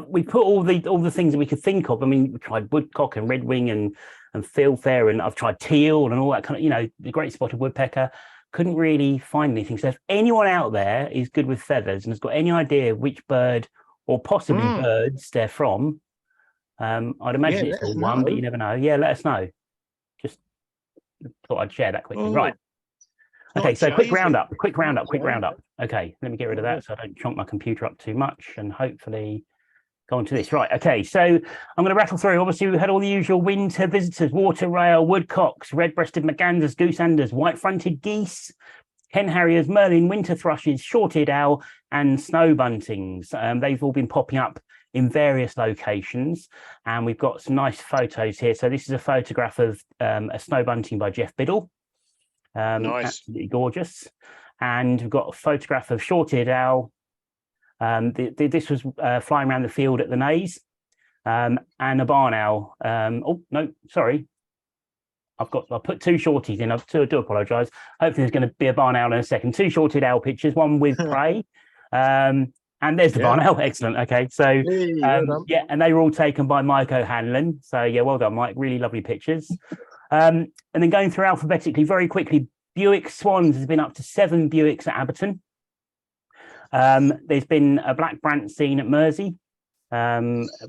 we put all the things that we could think of. I mean, we tried woodcock and redwing and and filbert, and I've tried teal and all that kind of, you know, the great spotted woodpecker. Couldn't really find anything. So if anyone out there is good with feathers and has got any idea which bird or possibly birds they're from, I'd imagine it's all one, but you never know. Yeah, let us know. Just thought I'd share that quickly. Right. Okay, so quick roundup. Okay, let me get rid of that so I don't chunk my computer up too much, and hopefully go on to this. Right, okay, so I'm going to rattle through. Obviously, we had all the usual winter visitors: water rail, woodcocks, red-breasted mergansers, gooseanders, white-fronted geese, hen harriers, merlin, winter thrushes, short-eared owl, and snow buntings. They've all been popping up in various locations, and we've got some nice photos here. So this is a photograph of a snow bunting by Jeff Biddle. Nice. Absolutely gorgeous. And we've got a photograph of short-eared owl. This was flying around the field at the Naze, and a barn owl. Oh no, sorry, I put two shorties in. I do apologise. Hopefully there's going to be a barn owl in a second. Two short-eared owl pictures, one with prey, and there's the barn owl. Excellent. Okay, so yeah, and they were all taken by Mike O'Hanlon. So yeah, well done, Mike. Really lovely pictures. And then going through alphabetically very quickly, Bewick swans has been up to 7 Bewicks at Abberton. There's been a black brant seen at Mersey,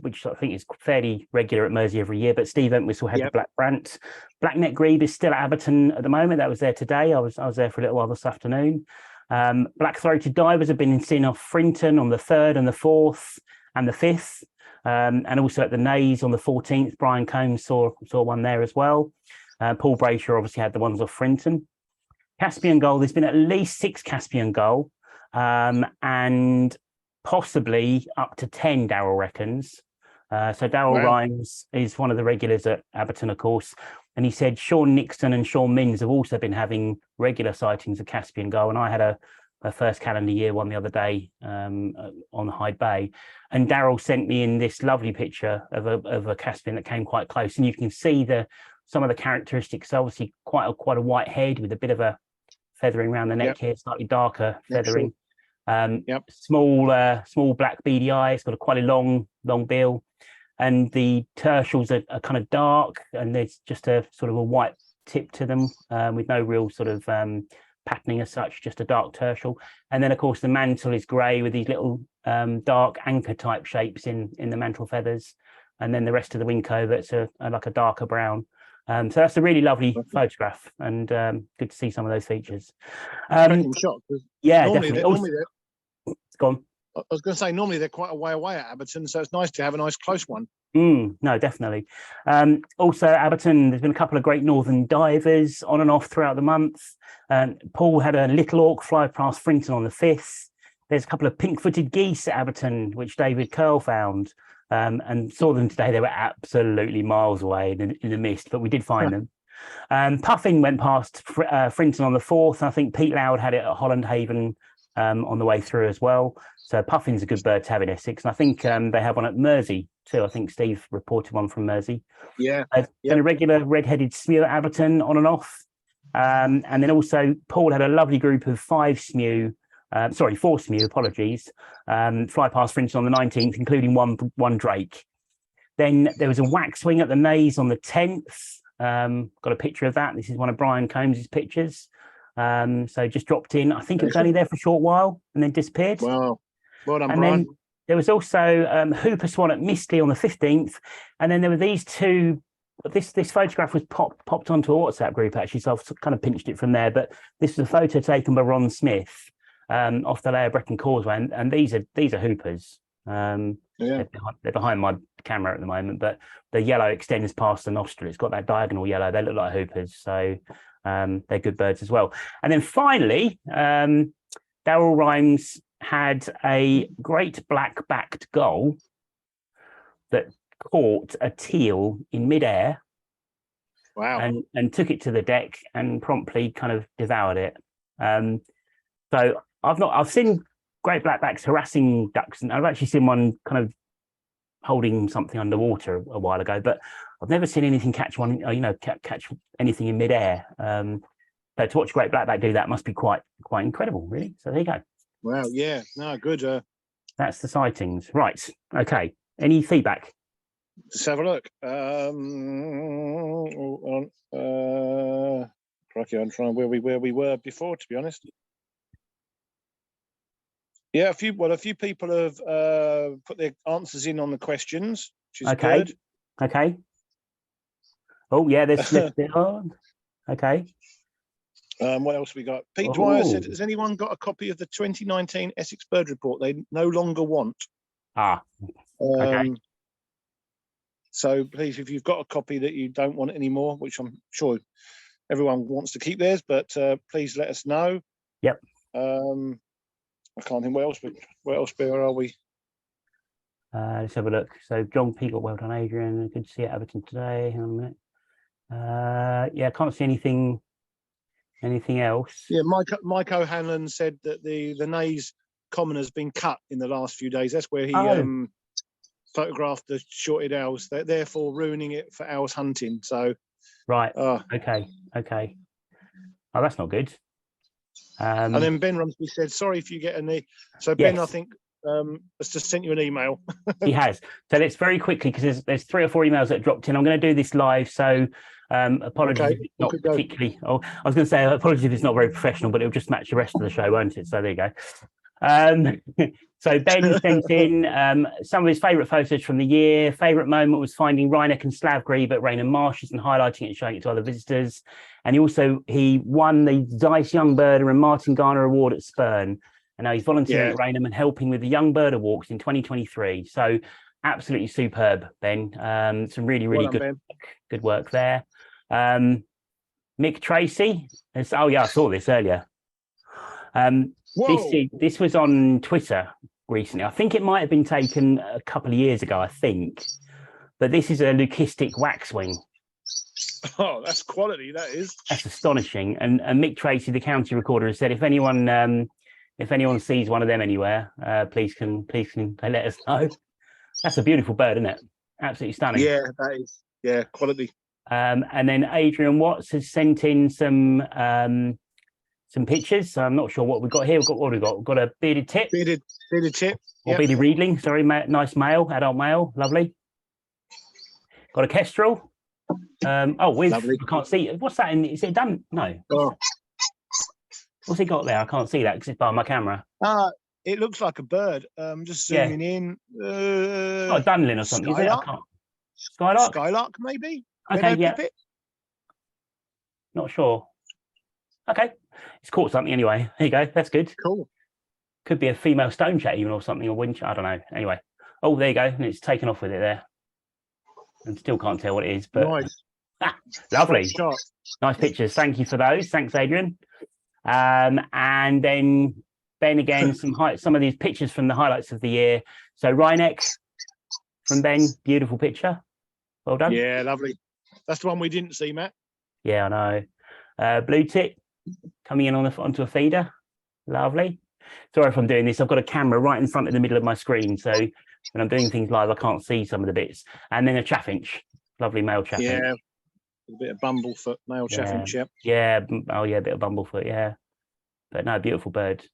which I think is fairly regular at Mersey every year, but Steve Entwistle had the black brant. Black-necked grebe is still at Abberton at the moment. That was there today. I was there for a little while this afternoon. Black-throated divers have been seen off Frinton on the 3rd and the 4th and the 5th. And also at the Naze on the 14th, Brian Combs saw one there as well. Paul Brayshaw obviously had the ones off Frinton. Caspian gull, there's been at least 6 Caspian gull, and possibly up to 10, Darryl reckons. So Darryl Rhymes is one of the regulars at Abberton, of course, and he said Sean Nixon and Sean Minns have also been having regular sightings of Caspian gull, and I had a first calendar year one the other day on Hyde Bay, and Darryl sent me in this lovely picture of a Caspian that came quite close, and you can see some of the characteristics. Obviously quite a white head with a bit of a feathering around the neck here, slightly darker feathering. Small black beady eye. It's got quite a long bill, and the tertials are kind of dark, and there's just a sort of a white tip to them with no real sort of patterning as such, just a dark tertial. And then of course the mantle is grey with these little dark anchor type shapes in the mantle feathers, and then the rest of the wing coverts are like a darker brown. So that's a really lovely photograph, and good to see some of those features. Yeah, definitely. It's gone. I was going to say, normally they're quite a way away at Abberton, so it's nice to have a nice close one. No, definitely. Also at Abberton, there's been a couple of great northern divers on and off throughout the month. Paul had a little auk fly past Frinton on the 5th. There's a couple of pink-footed geese at Abberton, which David Curl found, and saw them today. They were absolutely miles away in the mist, but we did find them. Puffin went past Frinton on the 4th. I think Pete Loud had it at Holland Haven on the way through as well. So Puffin's a good bird to have in Essex, and I think they have one at Mersey too. I think Steve reported one from Mersey. And a regular red-headed smew at Abberton on and off, and then also Paul had a lovely group of 4 smew, apologies, fly past Frinton on the 19th, including one drake. Then there was a waxwing at the Naze on the 10th. Got a picture of that. This is one of Brian Combs's pictures. So just dropped in. I think it was only there for a short while and then disappeared. Wow. Well done, and Brian. Then there was also Hooper Swan at Mistley on the 15th. And then there were these two. This photograph was popped onto a WhatsApp group, actually, so I've kind of pinched it from there. But this was a photo taken by Ron Smith off the Layer Brecon Causeway. And these are Hoopers. They're behind my camera at the moment, but the yellow extends past the nostril. It's got that diagonal yellow. They look like Hoopers. So they're good birds as well. And then finally, Darryl Rhymes had a great black-backed gull that caught a teal in midair. Wow. And took it to the deck and promptly kind of devoured it. So I've seen great blackbacks harassing ducks, and I've actually seen one kind of holding something underwater a while ago, but I've never seen anything catch one, catch anything in midair. So to watch great blackback do that must be quite incredible, really. So there you go. Wow, yeah, no, good. That's the sightings. Right, okay. Any feedback? Let's have a look. Crikey, I'm trying where we were before, to be honest. Yeah, a few people have put their answers in on the questions, which is good. Okay. Oh yeah, there's left it on. Okay. What else we got? Pete Dwyer said, has anyone got a copy of the 2019 Essex Bird Report they no longer want? Okay. So please, if you've got a copy that you don't want anymore, which I'm sure everyone wants to keep theirs, but please let us know. Yep. I can't think where else are we? Let's have a look. So John P got well done, Adrian. Good to see you at Everton today. Hang on a minute. Yeah, I can't see anything else. Yeah, Mike O'Hanlon said that the Nays common has been cut in the last few days. That's where he photographed the shorted owls. They're therefore ruining it for owls hunting. So right. Okay. Oh, that's not good. And then Ben Rumsby said, sorry if you get any. So Ben, I think has just sent you an email. He has. So let's very quickly, because there's 3 or 4 emails that dropped in. I'm going to do this live. So apologies if it's not particularly. Oh, I was going to say apologies if it's not very professional, but it'll just match the rest of the show, won't it? So there you go. So Ben sent in some of his favourite photos from the year. Favourite moment was finding Rhineck and Slavgrebe at Rainham Marshes and highlighting it and showing it to other visitors. And he won the Dice Young Birder and Martin Garner Award at Spurn. And now he's volunteering at Rainham and helping with the Young Birder Walks in 2023. So absolutely superb, Ben. Some really good work there. Mick Tracy. I saw this earlier. This was on Twitter recently. I think it might have been taken a couple of years ago, I think. But this is a leucistic waxwing. Oh, that's quality, that is. That's astonishing. And Mick Tracy, the county recorder, has said if anyone sees one of them anywhere, please can let us know. That's a beautiful bird, isn't it? Absolutely stunning. Yeah, that is. Yeah, quality. And then Adrian Watts has sent in some pictures. So I'm not sure what we've got here. We've got a bearded tip. Bearded tip. Or bearded reedling, sorry, nice male, adult male, lovely. Got a kestrel. I can't see. What's that in? Is it done? No. Oh. What's he got there? I can't see that because it's by my camera. It looks like a bird. Just zooming in. Not a dunlin or something, Skylark? is it? I can't. Skylark? Skylark, maybe? Okay, yeah. Not sure. Okay. It's caught something anyway. There you go. That's good. Cool. Could be a female stone chat even or something, or winch. I don't know. Anyway. Oh, there you go. And it's taken off with it there. And still can't tell what it is, but nice. Lovely. Nice pictures. Thank you for those. Thanks, Adrian. And then Ben again, some of these pictures from the highlights of the year. So Rhineck from Ben, beautiful picture. Well done. Yeah, lovely. That's the one we didn't see, Matt. Yeah, I know. Blue tip coming in onto a feeder. Lovely. Sorry if I'm doing this. I've got a camera right in front of the middle of my screen. So when I'm doing things live, I can't see some of the bits. And then a chaffinch. Lovely male chaffinch. Yeah. A bit of bumblefoot, male chaffinch, yeah. Oh, yeah, a bit of bumblefoot, yeah. But no, beautiful bird.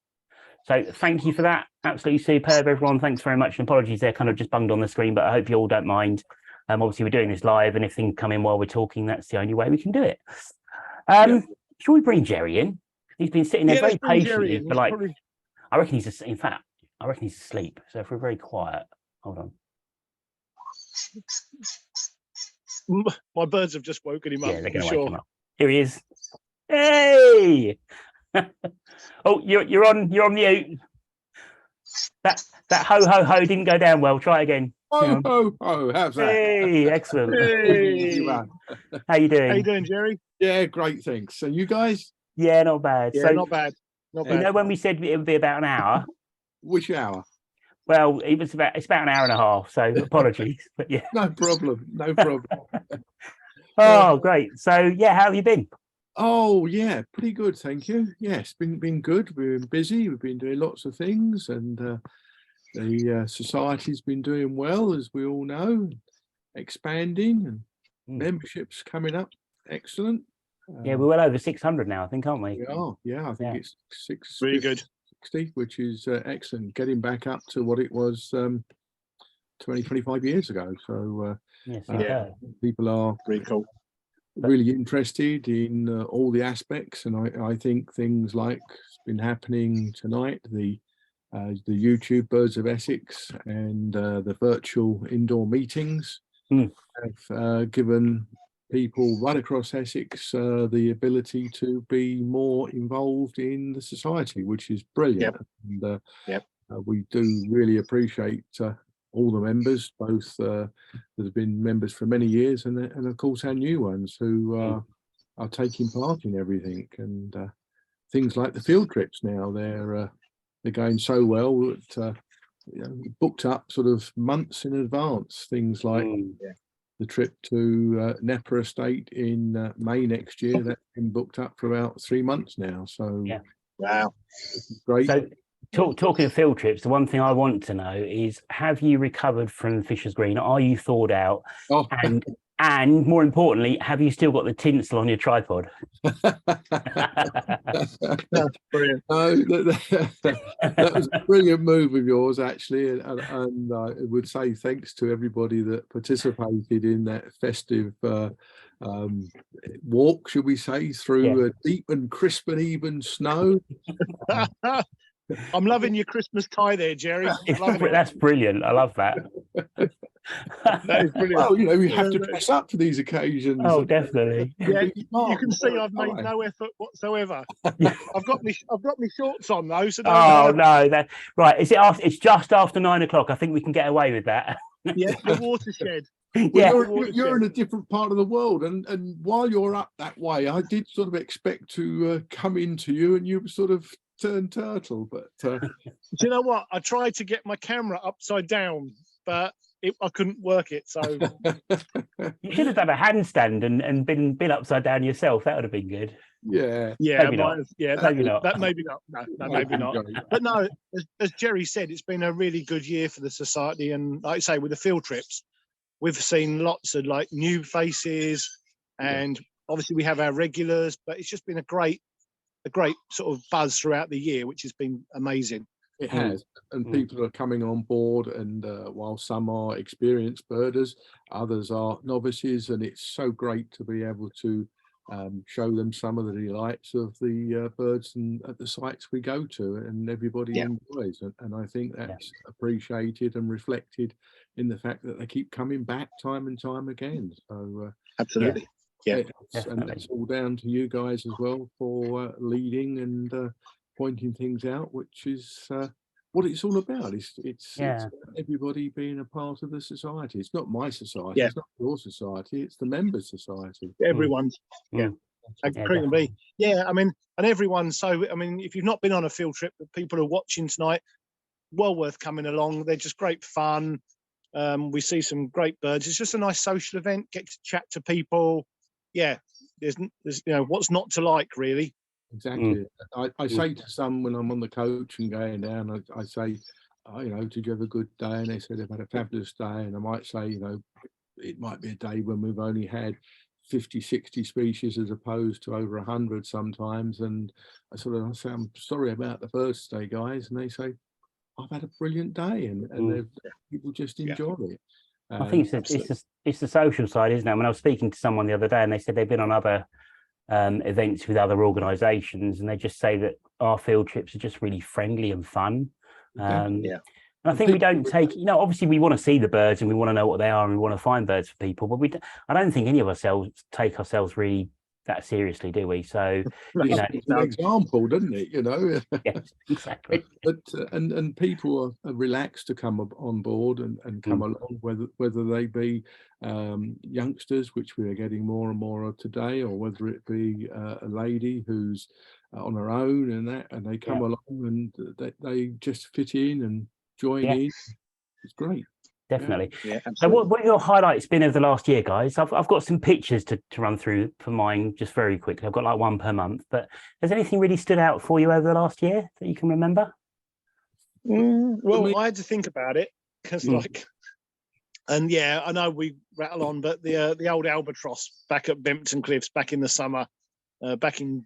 So thank you for that. Absolutely superb, everyone. Thanks very much. And apologies, they're kind of just bunged on the screen, but I hope you all don't mind. Obviously, we're doing this live, and if things come in while we're talking, that's the only way we can do it. Shall we bring Gerry in? He's been sitting there very patiently for like, I reckon he's asleep. So if we're very quiet, hold on. My birds have just woken him up. Yeah, they're going to wake him up. Here he is. Hey! Oh, you're on mute. That ho ho ho didn't go down well. Try again. Ho ho ho! How's that? Hey, excellent. Hey. How you doing? How you doing, Gerry? Yeah, great. Thanks. So you guys? Yeah, not bad. Yeah, so, not bad. Not bad. You know when we said it would be about an hour? Which hour? Well, it's about an hour and a half. So apologies, but yeah. No problem. No problem. Oh, great. So yeah, how have you been? Oh yeah, pretty good, thank you. Yes, been good. We've been busy. We've been doing lots of things, and the society's been doing well, as we all know, expanding and memberships coming up. Excellent. Yeah, we're well over 600 now, I think, aren't we? We are. Yeah, I think it's 660, which is excellent. Getting back up to what it was 20, 25 years ago. So Yes, people are Really cool. really interested in all the aspects, and I think things like it's been happening tonight, the YouTube Birds of Essex and the virtual indoor meetings have given people right across Essex the ability to be more involved in the society, which is brilliant. And we do really appreciate all the members, both that have been members for many years and of course our new ones who are taking part in everything. And things like the field trips now, they're going so well that booked up sort of months in advance. Things like the trip to Nepa Estate in May next year, that's been booked up for about 3 months now. So wow, great. So talking of field trips, the one thing I want to know is, have you recovered from Fisher's Green? Are you thawed out? Oh. And more importantly, have you still got the tinsel on your tripod? brilliant. No, that was a brilliant move of yours, actually, and I would say thanks to everybody that participated in that festive walk, should we say, through deep and crisp and even snow. I'm loving your Christmas tie there, Gerry. That's brilliant. I love that. That is brilliant. Well, you have to dress up for these occasions. Oh, definitely. Yeah, you can see I've made no effort whatsoever. I've got me shorts on though. So no, that right. Is it after? It's just after 9 o'clock. I think we can get away with that. Yeah, the watershed. Well, you're in a different part of the world, and while you're up that way, I did sort of expect to come into you, and you sort of turned turtle. But do you know what? I tried to get my camera upside down, but I couldn't work it. So you should have done a handstand and been upside down yourself. That would have been good. Yeah, maybe not. Maybe not. Maybe not. No, maybe not. But no, as Gerry said, it's been a really good year for the society, and like I say, with the field trips, we've seen lots of like new faces, and obviously we have our regulars. But it's just been a great sort of buzz throughout the year, which has been amazing. It has, and people are coming on board, and while some are experienced birders, others are novices, and it's so great to be able to show them some of the delights of the birds and at the sites we go to, and everybody enjoys, and I think that's appreciated and reflected in the fact that they keep coming back time and time again. So absolutely. Yeah, and that's all down to you guys as well for leading and pointing things out, which is what it's all about. It's everybody being a part of the society. It's not my society, it's not your society, it's the members' society. Everyone's. Couldn't be. I mean, and everyone. So I mean, if you've not been on a field trip, the people who are watching tonight, well worth coming along. They're just great fun. We see some great birds. It's just a nice social event. Get to chat to people. There's what's not to like, really. Exactly. I say to some when I'm on the coach and going down, I say, did you have a good day? And they said they've had a fabulous day. And I might say, it might be a day when we've only had 50, 60 species as opposed to over 100 sometimes. And I say, I'm sorry about the first day, guys. And they say, I've had a brilliant day, and people just enjoy it. I think it's the social side, isn't it? When I was speaking to someone the other day, and they said they've been on other events with other organisations, and they just say that our field trips are just really friendly and fun. And I think we don't take, obviously we want to see the birds and we want to know what they are and we want to find birds for people, but I don't think any of ourselves take ourselves really that seriously, do we? So it's an example, doesn't it? Yes, exactly. But and people are relaxed to come on board and come along, whether they be youngsters, which we are getting more and more of today, or whether it be a lady who's on her own and they come along and they just fit in and join in. It's great. Definitely. So what your highlights been over the last year, guys? I've got some pictures to run through for mine just very quickly. I've got like one per month, but has anything really stood out for you over the last year that you can remember? Well, I had to think about it because and I know we rattle on, but the old albatross back at Bempton Cliffs back in the summer, back in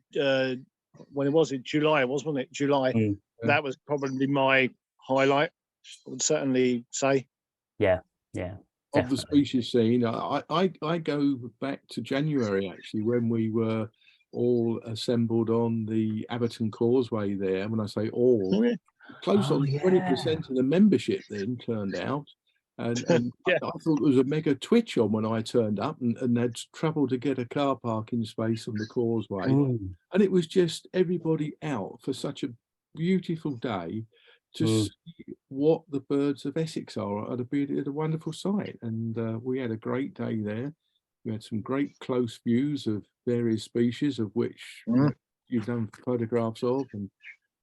when was it? July, wasn't it? July. That was probably my highlight, I would certainly say. yeah, of the definitely. species scene. I go back to January actually, when we were all assembled on the Abberton Causeway there. When I say all, Oh, yeah. close Oh, on yeah. 20% of the membership then turned out. And Yeah. I thought there was a mega twitch on when I turned up, and had trouble to get a car parking space on the causeway. Mm, And it was just everybody out for such a beautiful day to mm. see what the Birds of Essex are at a wonderful sight. And we had a great day there. We had some great close views of various species, of which you've done photographs of, and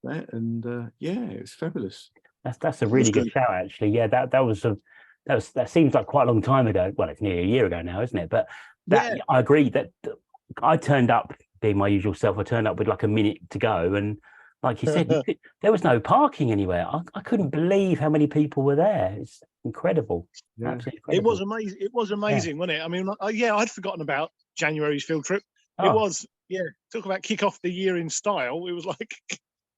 that. And yeah, it's fabulous. That's a really good shout, actually. Yeah, that seems like quite a long time ago. Well, it's nearly a year ago now, isn't it? But that Yeah. I agree that I turned up being my usual self. I turned up with like a minute to go, and like you said, there was no parking anywhere. I couldn't believe how many people were there. It's incredible. Yeah. Absolutely It incredible. was amazing. It was amazing, wasn't it? I mean, yeah, I'd forgotten about January's field trip. It Oh, was, yeah. Talk about kick off the year in style. It was like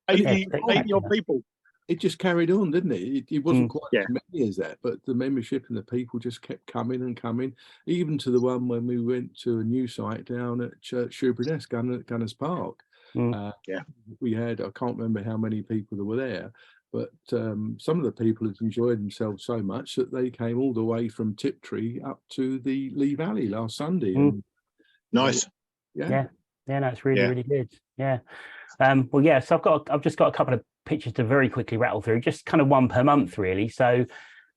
And 80 odd people. it just carried on, didn't it? It wasn't quite Yeah. as many as that, but the membership and the people just kept coming and coming, even to the one when we went to a new site down at Shoeburyness, Gunners Park. Yeah. We had, I can't remember how many people there were there, but some of the people had enjoyed themselves so much that they came all the way from Tiptree up to the Lee Valley last Sunday. And Nice. Yeah, no, it's really, Yeah. really good. Yeah. Well, yeah, so I've just got a couple of pictures to very quickly rattle through, just kind of one per month, really. So,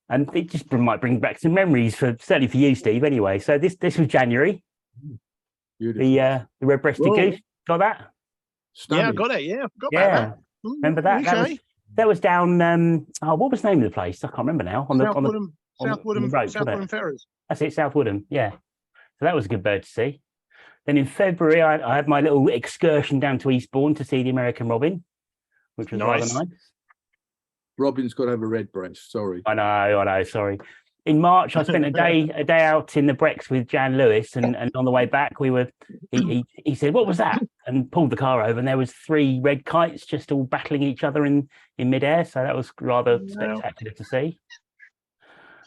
and it just might bring back some memories certainly for you, Steve. Anyway, so this was January. Beautiful. The red-breasted goose. Got that? Stunning. Yeah, I got it. Yeah, I forgot Yeah. about that. Remember that? Okay. That was down. What was the name of the place? I can't remember now. South Woodham Woodham Ferrers. That's it, South Woodham. Yeah. So that was a good bird to see. Then in February, I had my little excursion down to Eastbourne to see the American robin, which was rather nice. Robin's got to have a red breast. Sorry. I know. Sorry. In March, I spent a day out in the Brex with Jan Lewis, and on the way back, he said, "What was that?" and pulled the car over, and there was 3 red kites just all battling each other in midair. So that was rather spectacular to see.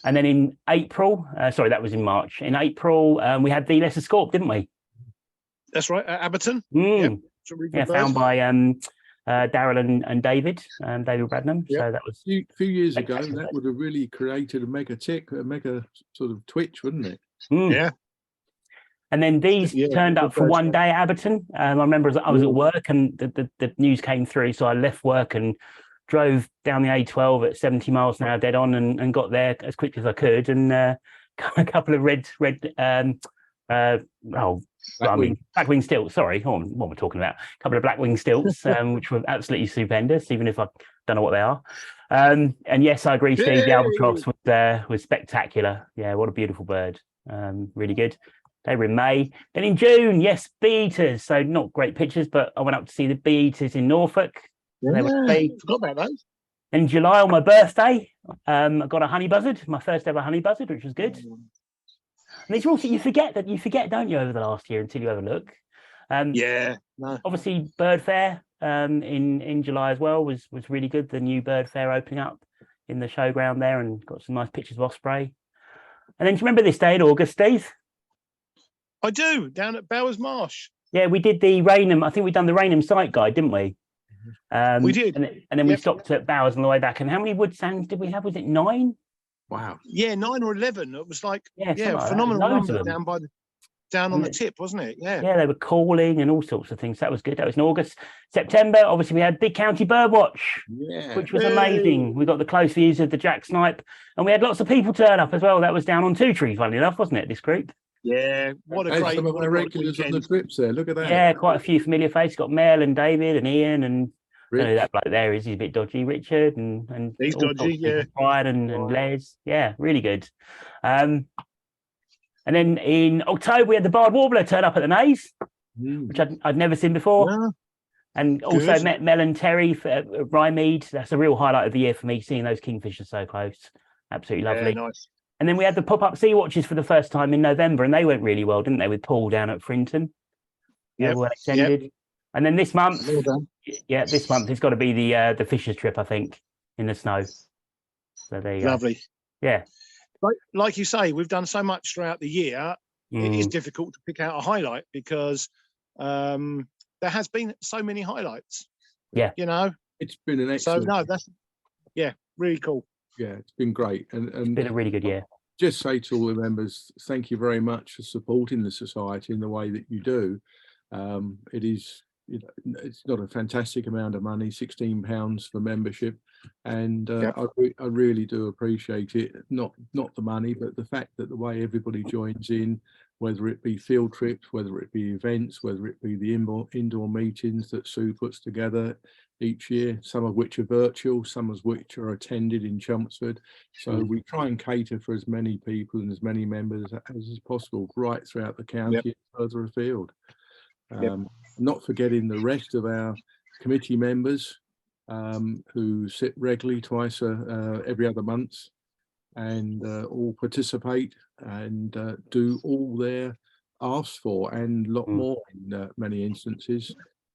And then in April, sorry, that was in March. In April, we had the lesser scaup, didn't we? That's right, at Abberton. Yeah, found by Daryl and David Bradnam. Yep. So that was a few years ago. That would have really created a mega sort of twitch, wouldn't it? Yeah. And then these turned up for one day at Abberton. I remember I was at work, and the news came through, so I left work and drove down the A12 at 70 miles an hour dead on, and got there as quick as I could, and a couple of blackwing stilts. Sorry, what am I talking about? A couple of blackwing stilts, which were absolutely stupendous, even if I don't know what they are. And yes, I agree, Steve. The albatross was spectacular. Yeah, what a beautiful bird. Really good. They were in May. Then in June, yes, bee-eaters. So not great pictures, but I went up to see the bee-eaters in Norfolk. Yeah, I forgot about those. In July, on my birthday, I got a honey buzzard, my first ever honey buzzard, which was good. And these are all things you forget, don't you, over the last year until you have a look. Obviously, Bird Fair in July as well was really good. The new Bird Fair opening up in the showground there, and got some nice pictures of osprey. And then do you remember this day in August, Steve? I do, down at Bowers Marsh. Yeah, we did the Rainham. I think we'd done the Rainham site guide, didn't we? We did. And then we stopped at Bowers on the way back. And how many wood sands did we have? Was it 9? Wow. Yeah, 9 or 11. It was like, like phenomenal number down on the tip, wasn't it? Yeah. Yeah, they were calling and all sorts of things. That was good. That was in August. September, obviously, we had Big County Birdwatch, which was amazing. We got the close views of the jack snipe, and we had lots of people turn up as well. That was down on Two Tree, funnily enough, wasn't it, this group? Yeah, what a great. Some of our regulars on the trips there. Look at that. Yeah, quite a few familiar faces. Got Mel and David and Ian and I don't know who that bloke there is. He's a bit dodgy. Richard and he's dodgy. Yeah, Brian and Les. Yeah, really good. And then in October we had the barred warbler turn up at the Naze, which I'd never seen before. Yeah. And also met Mel and Terry for Rymead. That's a real highlight of the year for me, seeing those kingfishers so close. Absolutely lovely. Yeah, nice. And then we had the pop-up sea watches for the first time in November, and they went really well, didn't they, with Paul down at Frinton? Yeah, well extended. Yep. And then this month, this month it's got to be the Fishers trip, I think, in the snow. So there you go. Lovely. Yeah. like you say, we've done so much throughout the year. It is difficult to pick out a highlight because there has been so many highlights. Yeah, you know, it's been an excellent. So no, that's really cool. Yeah, it's been great, and it's been a really good year. Just say to all the members, thank you very much for supporting the society in the way that you do. It is, it's not a fantastic amount of money, £16 for membership, and I really do appreciate it. Not the money, but the fact that the way everybody joins in, whether it be field trips, whether it be events, whether it be the indoor meetings that Sue puts together each year, some of which are virtual, some of which are attended in Chelmsford. So we try and cater for as many people and as many members as is possible right throughout the county and further afield. Not forgetting the rest of our committee members who sit regularly twice every other month and all participate and do all they're asked for and a lot more in many instances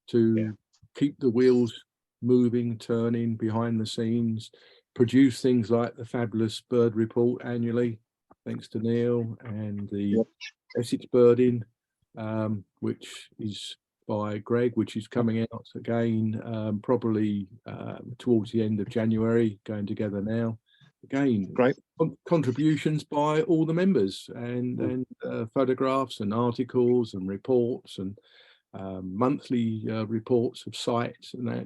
to keep the wheels moving, turning behind the scenes, produce things like the fabulous bird report annually, thanks to Neil, and the Essex birding, which is by Greg, which is coming out again probably towards the end of January, going together now. Again, great contributions by all the members and photographs and articles and reports and monthly reports of sites, and that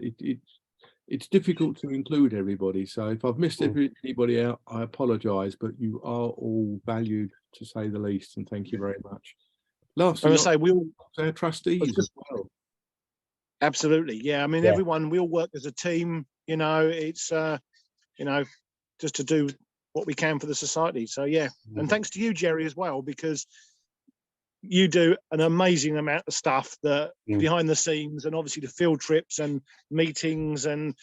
it's difficult to include everybody. So if I've missed anybody out, I apologise, but you are all valued, to say the least, and thank you very much. Lastly, I say we'll our trustees as well. Absolutely, yeah. I mean, everyone, we all work as a team. You know, it's just to do what we can for the society. So and thanks to you, Gerry, as well, because you do an amazing amount of stuff that behind the scenes, and obviously the field trips and meetings, and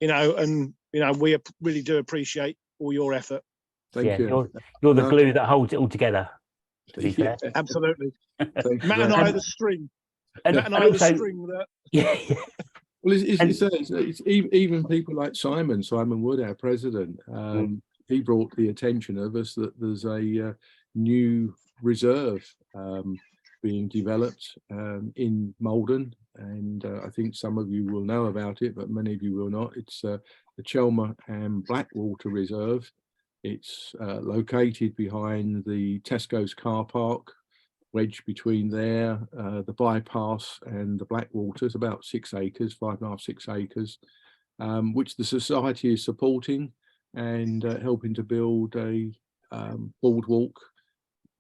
we really do appreciate all your effort. Thank you. You're the glue that holds it all together, to be fair. Absolutely. Matt and I are the string. Well, it's even people like Simon Wood, our president. He brought the attention of us that there's a new reserve being developed in Malden, and I think some of you will know about it, but many of you will not. It's the Chelmer and Blackwater Reserve. It's located behind the Tesco's car park, wedged between there, the bypass and the Blackwater. It's about 6 acres, 5.5, 6 acres, which the society is supporting and helping to build a boardwalk,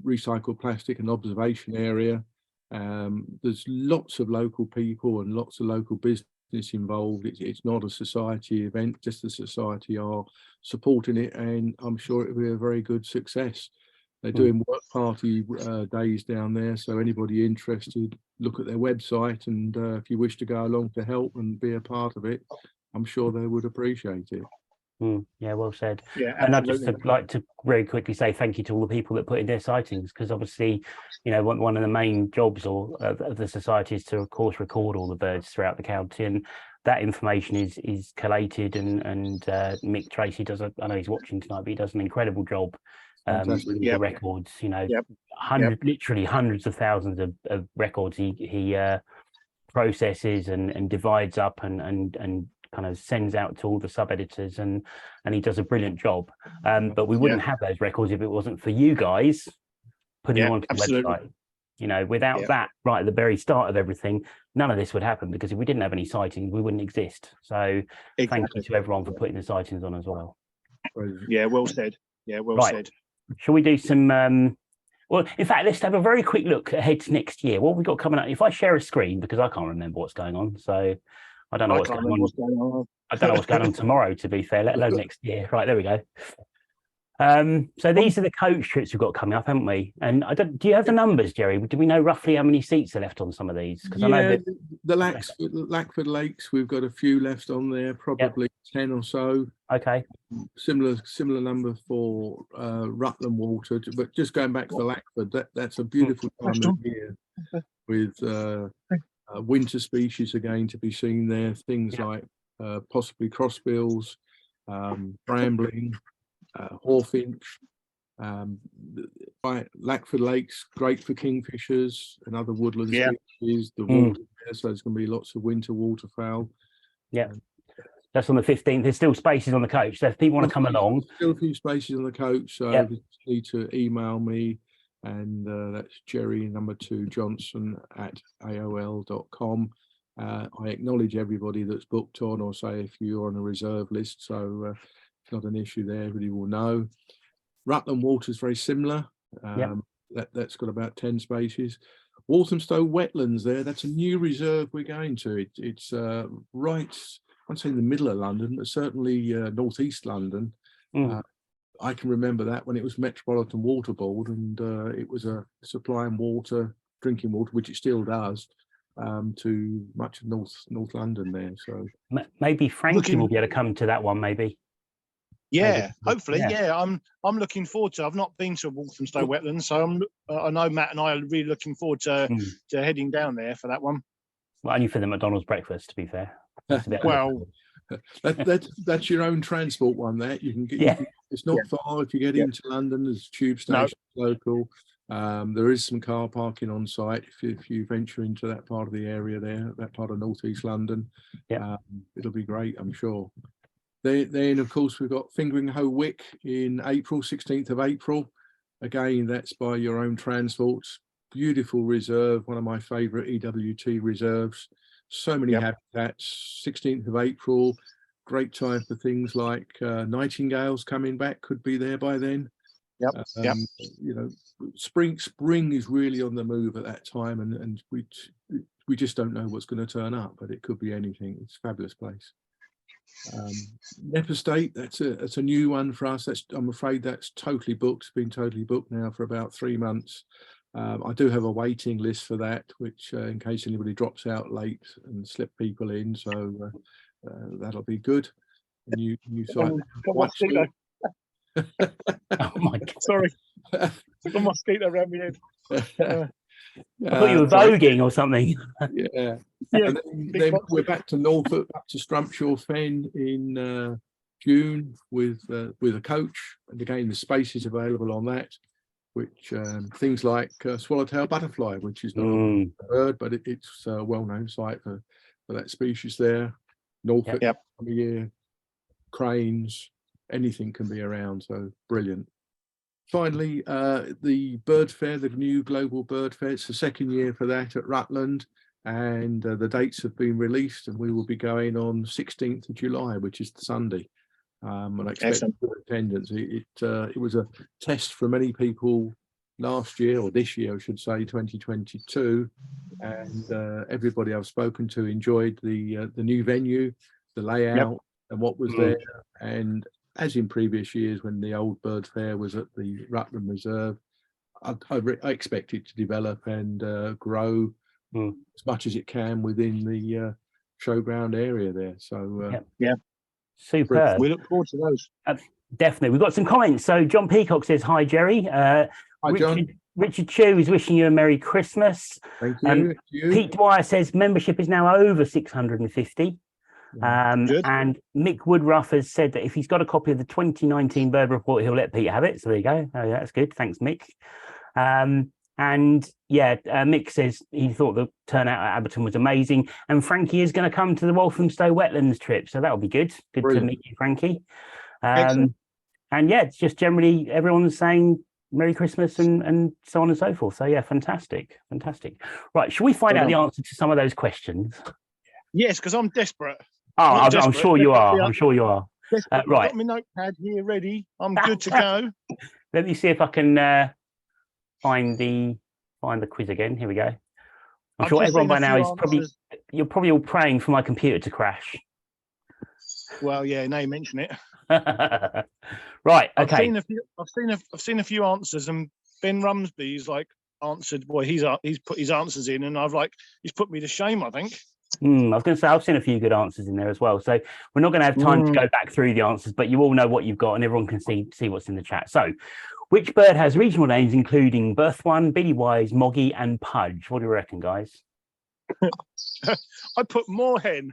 recycled plastic and observation area. There's lots of local people and lots of local business involved. It's not a society event, just the society are supporting it, and I'm sure it'll be a very good success. They're doing work party days down there, so anybody interested, look at their website, and if you wish to go along to help and be a part of it, I'm sure they would appreciate it. Yeah, well said. Yeah, and I'd just like to very quickly say thank you to all the people that put in their sightings, because obviously, one of the main jobs of the society is to, of course, record all the birds throughout the county, and that information is collated, and Mick Tracy does I know he's watching tonight, but he does an incredible job with the records. Literally hundreds of thousands of records he processes and divides up and kind of sends out to all the sub-editors, and he does a brilliant job. But we wouldn't have those records if it wasn't for you guys putting them onto the website. Without that right at the very start of everything, none of this would happen, because if we didn't have any sightings, we wouldn't exist. So thank you to everyone for putting the sightings on as well. Yeah, well said. Yeah, well said. Shall we do some well, in fact, let's have a very quick look ahead to next year. What have we got coming up? If I share a screen, because I can't remember what's going on, so I don't know what's going on. I don't know what's going on tomorrow, to be fair, let alone next year. Right, there we go. So these are the coach trips we've got coming up, haven't we? And do you have the numbers, Gerry? Do we know roughly how many seats are left on some of these? Because I know the Lackford Lakes, we've got a few left on there, probably 10 or so. Okay. Similar number for Rutland Water, but just going back to the Lackford, that's a beautiful time of year with winter species again to be seen there. Things like possibly crossbills, brambling, hawfinch, Lackford Lake's great for kingfishers and other woodland Yeah. species. The water there, so there's going to be lots of winter waterfowl. Yeah. That's on the 15th. There's still spaces on the coach. So if people want to come along. Still a few spaces on the coach. So Yep. you need to email me. And that's Gerry Johnson at AOL.com. I acknowledge everybody that's booked on, or say if you're on a reserve list. So it's not an issue there. Everybody will know. Rutland Water is very similar. That's got about 10 spaces. Walthamstow Wetlands there, that's a new reserve we're going to. It's right, I'd say in the middle of London, but certainly northeast London. I can remember that when it was Metropolitan Water Board, and it was a supplying water, drinking water, which it still does, to much of North London there. So maybe Frankie will be able to come to that one, maybe. Yeah, Maybe. hopefully. Yeah, I'm looking forward to. I've not been to Walthamstow Wetlands, so I know Matt and I are really looking forward to heading down there for that one. Well, only for the McDonald's breakfast, to be fair. Well, that's your own transport one. That you can get. It's not far if you get into London. There's tube station local. There is some car parking on site if you venture into that part of the area there, that part of northeast London. It'll be great, I'm sure. Then of course we've got Fingering Hoe Wick in April, 16th of April. Again, that's by your own transport. Beautiful reserve, one of my favourite EWT reserves. So many habitats. 16th of April, great time for things like nightingales coming back, could be there by then. You know, spring is really on the move at that time, and we just don't know what's going to turn up, but it could be anything. It's a fabulous place. Nep Estate, that's a new one for us. I'm afraid that's totally booked. It's been totally booked now for about 3 months. I do have a waiting list for that, which in case anybody drops out late and slip people in, so that'll be good. A new site. Oh my God. Sorry, I've got a mosquito around my head. I thought you were voguing or something. Yeah. And then we're back to Norfolk, up to Strumpshaw Fen in June with a coach, and again the space is available on that. Which things like swallowtail butterfly, which is not a bird, but it's a well-known site for that species there. Norfolk, time of year, cranes, anything can be around, so brilliant. Finally, the bird fair, the new global bird fair, it's the second year for that at Rutland, and the dates have been released, and we will be going on 16th of July, which is the Sunday. And I expect good attendance. It was a test for many people last year, or this year I should say, 2022, and everybody I've spoken to enjoyed the new venue, the layout, and what was there. And as in previous years when the old bird fair was at the Rutland Reserve, I expect it to develop and grow as much as it can within the showground area there. So superb. We look forward to those. Definitely. We've got some comments. So John Peacock says, hi, Gerry. Hi, John. Richard Chu is wishing you a Merry Christmas. Thank you. Pete Dwyer says membership is now over 650. And Mick Woodruff has said that if he's got a copy of the 2019 Bird Report, he'll let Pete have it. So there you go. Oh, yeah, that's good. Thanks, Mick. Mick says he thought the turnout at Abberton was amazing, and Frankie is going to come to the Walthamstow Wetlands trip, so that'll be good. Brilliant. To meet you, Frankie. And it's just generally everyone's saying Merry Christmas and so on and so forth. So yeah, fantastic. Right, shall we find out the answer to some of those questions? Yes, because I'm desperate. I'm sure you are. Right. I've got my notepad here ready. I'm good to go. Let me see if I can find the quiz again. Here we go. I'm sure everyone by now is you're probably all praying for my computer to crash. Well, yeah, now you mention it. Right. Okay. I've seen a few answers, and Ben Rumsby's answered. Boy, he's put his answers in, and he's put me to shame, I think. I was going to say I've seen a few good answers in there as well. So we're not going to have time to go back through the answers, but you all know what you've got, and everyone can see what's in the chat. So, which bird has regional names including Birthone, Biddy-wise, Moggy, and Pudge? What do you reckon, guys? I put Moorhen.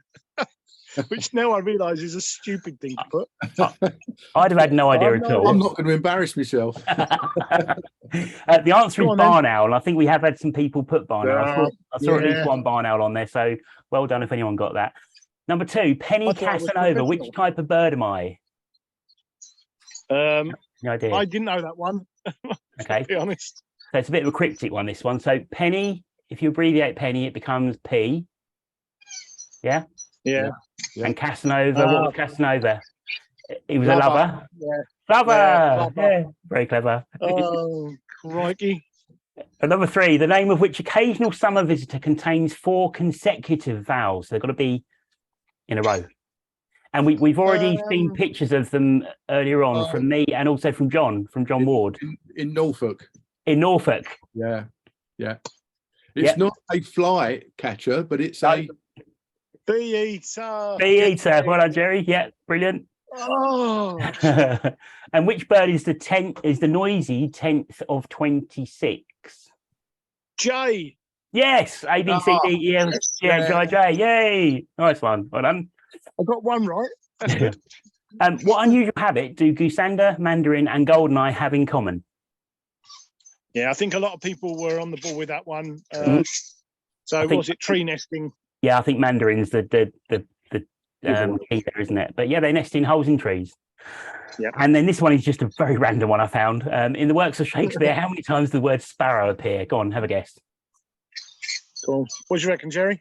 which now I realise is a stupid thing to put. I'd have had no idea at all. I'm not going to embarrass myself. The answer is barn owl. I think we have had some people put barn owl. I saw at least one barn owl on there, so well done if anyone got that. Number 2, Penny Casanova. Which type of bird am I? No idea. I didn't know that one. Okay. To be honest. So it's a bit of a cryptic one, this one. So Penny, if you abbreviate Penny, it becomes P. Yeah? Yeah. And Casanova, what was Casanova? He was Lover. a lover. Yeah. Lover. Yeah, very clever. Oh, crikey. And number 3, the name of which occasional summer visitor contains 4 consecutive vowels. They've got to be in a row. And we've already seen pictures of them earlier on from me and also from John Ward. In Norfolk. In Norfolk. Yeah. It's not a fly catcher, but it's a bee eater. Bee eater. Well done, Gerry. Yeah, brilliant. Oh. And which bird is the noisy 10th of 26? J. Yes, A, B, C, D, E, F, G, H, I, J. Yay! Nice one. Well done. I got one right. That's good. What unusual habit do goosander, mandarin, and goldeneye have in common? Yeah, I think a lot of people were on the ball with that one. So was it tree nesting? Yeah, I think mandarin's the key there, isn't it? But yeah, they nest in holes in trees. Yep. And then this one is just a very random one I found. In the works of Shakespeare, how many times does the word sparrow appear? Go on, have a guess. Cool. What do you reckon, Gerry?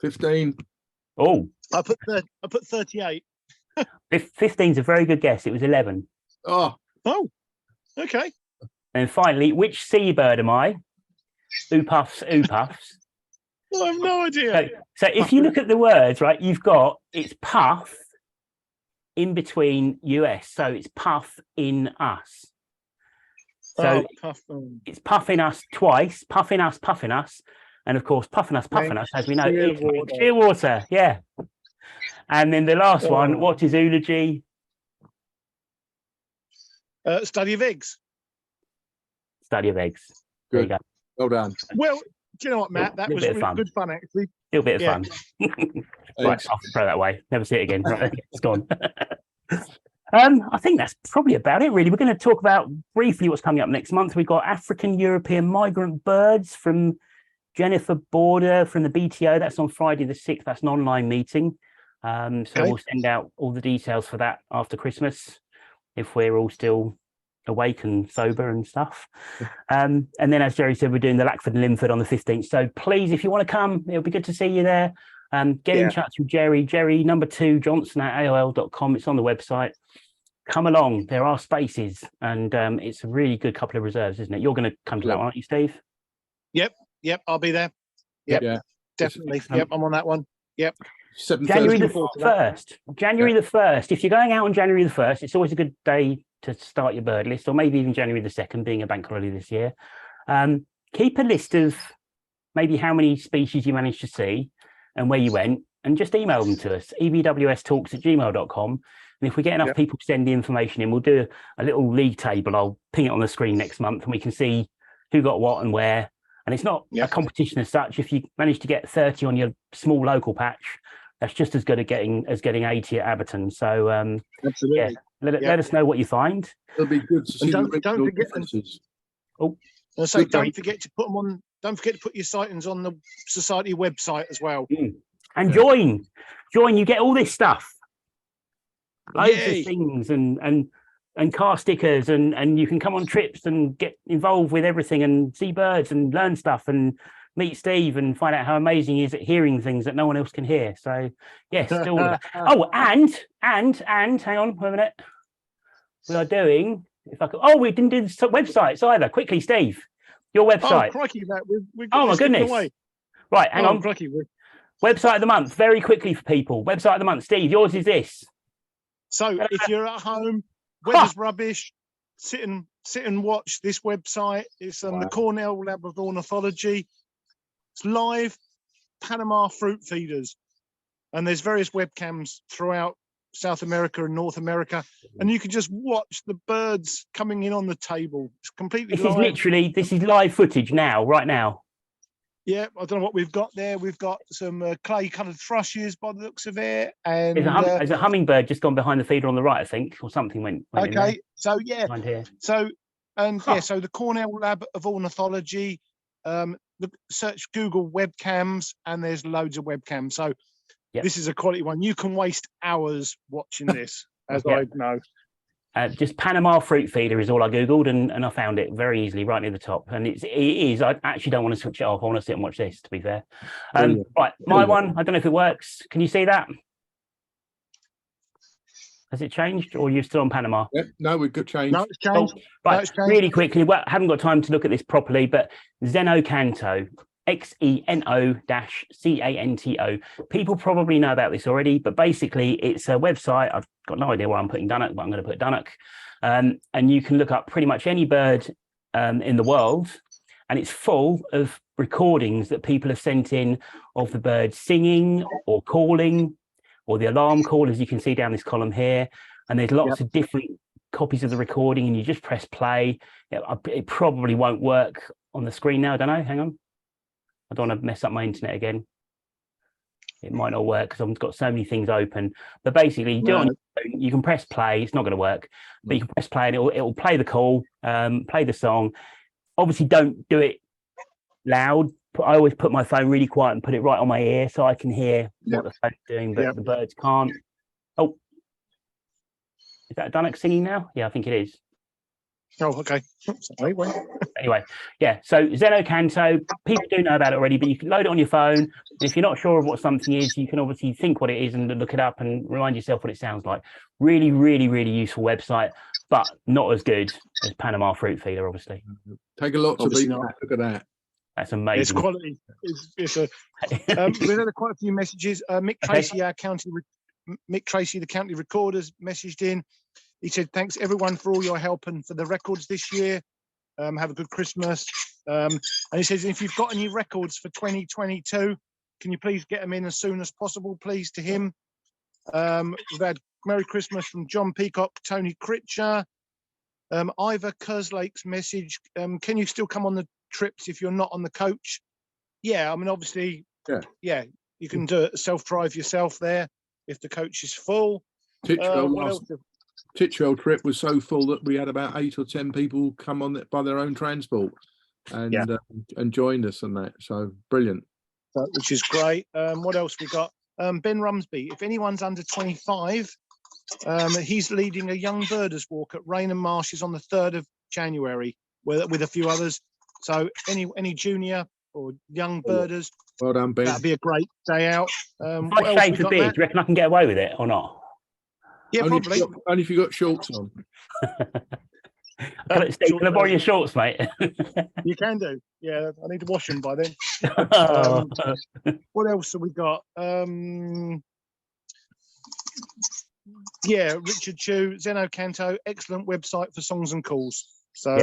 15. Oh, I put 38. 15's a very good guess. It was 11. Oh, okay. And finally, which seabird am I? Oopuffs, oopuffs. Well, I have no idea. So if you look at the words, right, you've got it's puff in between US. So it's puff in us. So it's puffing us twice, puffing us, and of course, puffing us, as we know, sheer water. Yeah. And then the last one, what is eulogy? Study of eggs. Study of eggs. Good. There you go. Well done. Well, do you know what, Matt? That was good fun, actually. A little bit of fun. Right, I'll throw that away. Never see it again. Right, it's gone. I think that's probably about it, really. We're going to talk about briefly what's coming up next month. We've got African European migrant birds from Jennifer Border from the BTO. That's on Friday the 6th. That's an online meeting. We'll send out all the details for that after Christmas, if we're all still awake and sober and stuff. And then, as Gerry said, we're doing the Lackford and Linford on the 15th. So please, if you want to come, it'll be good to see you there. Get in touch with Gerry number 2 Johnson at AOL.com. It's on the website. Come along. There are spaces, and it's a really good couple of reserves, isn't it? You're going to come to that one, aren't you, Steve? Yep, I'll be there. Yep, definitely. Yep, I'm on that one. Yep. January the 1st. January the 1st. If you're going out on January the 1st, it's always a good day to start your bird list, or maybe even January the 2nd, being a bank holiday this year. Keep a list of maybe how many species you managed to see and where you went, and just email them to us, ebwstalks@gmail.com. And if we get enough people to send the information in, we'll do a little league table. I'll ping it on the screen next month, and we can see who got what and where. And it's not a competition as such. If you manage to get 30 on your small local patch, that's just as good at getting 80 at Abberton. So absolutely, let us know what you find. It'll be good to see don't forget differences. Don't forget to put them on. Don't forget to put your sightings on the society website as well. And join. You get all this stuff, loads of things, and car stickers, and you can come on trips and get involved with everything and see birds and learn stuff and meet Steve and find out how amazing he is at hearing things that no one else can hear. So yes, do all of that. Oh, and hang on a minute. We are doing, we didn't do the websites either. Quickly, Steve, your website. Oh, crikey, my goodness. Away. Right, hang on. Crikey, website of the month, very quickly for people. Website of the month. Steve, yours is this. So if you're at home, weather's rubbish, sit and watch this website. It's the Cornell Lab of Ornithology. It's live Panama fruit feeders, and there's various webcams throughout South America and North America, and you can just watch the birds coming in on the table. It's completely live. This is live footage now, right now. Yeah, I don't know what we've got there. We've got some clay-coloured thrushes by the looks of it, and there's a hummingbird just gone behind the feeder on the right, I think, or something went in there. okay. So yeah, Behind here. so so the Cornell Lab of Ornithology. Search Google webcams, and there's loads of webcams. So this is a quality one. You can waste hours watching this, as I know. Just Panama fruit feeder is all I googled, and I found it very easily right near the top. And it is. I actually don't want to switch it off. I want to sit and watch this. To be fair, right, my one. I don't know if it works. Can you see that? Has it changed, or are you still on Panama? Yep. No, we've got changed. No, it's changed. Oh, right, no, it's changed. Really quickly. Well, I haven't got time to look at this properly, but Xenocanto. Xeno-Canto. People probably know about this already, but basically it's a website. I've got no idea why I'm putting Dunnock, but I'm going to put Dunnock. And you can look up pretty much any bird in the world, and it's full of recordings that people have sent in of the bird singing or calling, or the alarm call, as you can see down this column here. And there's lots of different copies of the recording, and you just press play. It probably won't work on the screen now. I don't know. Hang on. I don't want to mess up my internet again. It might not work because I've got so many things open. But basically, you do it on your phone, you can press play. It's not going to work, but you can press play and it will play the call, play the song. Obviously, don't do it loud. I always put my phone really quiet and put it right on my ear so I can hear what the phone's doing, but the birds can't. Oh, is that Dunnock singing now? Yeah, I think it is. Oh, okay. Anyway, yeah, so Xenocanto, people do know about it already, but you can load it on your phone. If you're not sure of what something is, you can obviously think what it is and look it up and remind yourself what it sounds like. Really, really, really useful website, but not as good as Panama Fruit Feeder, obviously. Take a lot to beat that. Look at that. That's amazing. It's quality. We've had quite a few messages. Mick Tracy, Mick Tracy, the county recorders, messaged in. He said, thanks everyone for all your help and for the records this year. Have a good Christmas. And he says, if you've got any records for 2022, can you please get them in as soon as possible, please, to him. We've had Merry Christmas from John Peacock, Tony Critcher, Ivor Kerslake's message. Can you still come on the trips if you're not on the coach? Yeah, I mean, obviously, you can do it self-drive yourself there if the coach is full. Titchwell trip was so full that we had about 8 or 10 people come on by their own transport and joined us on that. So brilliant. Which is great. What else we got? Ben Rumsby. If anyone's under 25, he's leading a young birders walk at Rainham Marshes on the 3rd of January with a few others. So any junior or young birders, well done, Ben. That'd be a great day out. If I shave the beard, do you reckon I can get away with it or not? Yeah, probably. Only if you got shorts on. Can I borrow your shorts, mate? You can do. Yeah, I need to wash them by then. What else have we got? Richard Chu, Xenocanto, excellent website for songs and calls. So,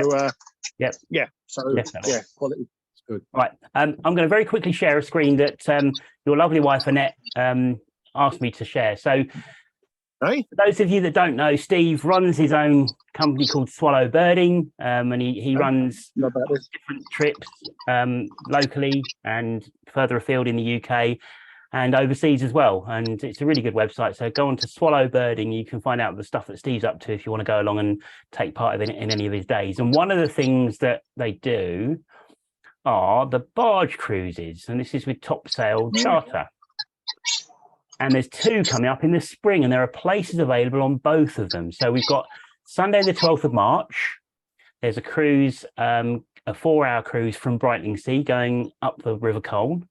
quality. Good. Right, I'm going to very quickly share a screen that your lovely wife Annette asked me to share. So, for those of you that don't know, Steve runs his own company called Swallow Birding, and he runs different trips locally and further afield in the UK and overseas as well. And it's a really good website. So go on to Swallow Birding. You can find out the stuff that Steve's up to if you want to go along and take part in any of his days. And one of the things that they do are the barge cruises, and this is with Top Sail Charter. And there's 2 coming up in the spring, and there are places available on both of them. So we've got Sunday, the 12th of March. There's a cruise, a 4-hour cruise from Brightlingsea going up the River Colne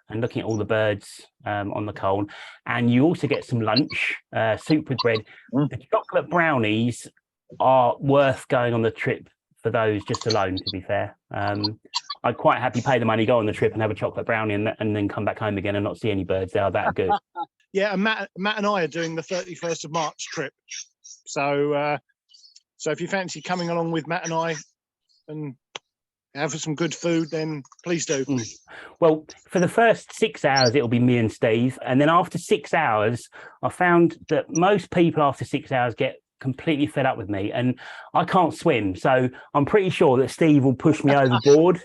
and looking at all the birds on the Colne. And you also get some lunch, soup with bread. The chocolate brownies are worth going on the trip for those just alone, to be fair. I'd quite happy pay the money, go on the trip and have a chocolate brownie and then come back home again and not see any birds. They are that good. Yeah, and Matt and I are doing the 31st of March trip. So if you fancy coming along with Matt and I and have some good food, then please do. Well, for the first 6 hours, it'll be me and Steve. And then after 6 hours, I found that most people after 6 hours get completely fed up with me, and I can't swim. So I'm pretty sure that Steve will push me overboard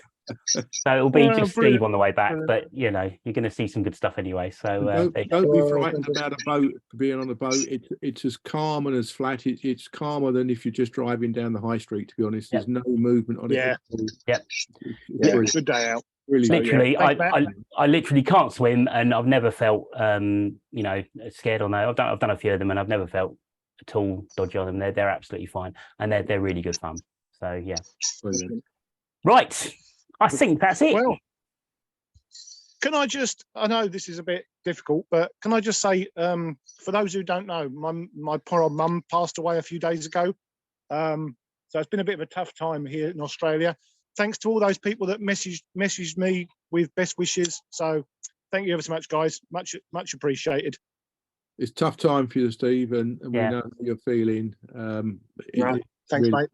So it'll be just Steve brilliant. on the way back, but you know, you're going to see some good stuff anyway. So Don't be frightened about a boat. Being on a boat, it's as calm and as flat. It's calmer than if you're just driving down the high street. To be honest, there's no movement on it. Yeah. Yep. Good day out. Really, Literally, Thanks, I literally can't swim, and I've never felt you know, scared on that. I've done a few of them, and I've never felt at all dodgy on them. They're absolutely fine, and they're really good fun. So yeah, brilliant. right. I think that's it. Well, can I just, I know this is a bit difficult, but can I just say, for those who don't know, my poor old mum passed away a few days ago. So it's been a bit of a tough time here in Australia. Thanks to all those people that messaged me with best wishes. So thank you ever so much, guys. Much appreciated. It's a tough time for you, Steve, and we know how you're feeling. Thanks, mate.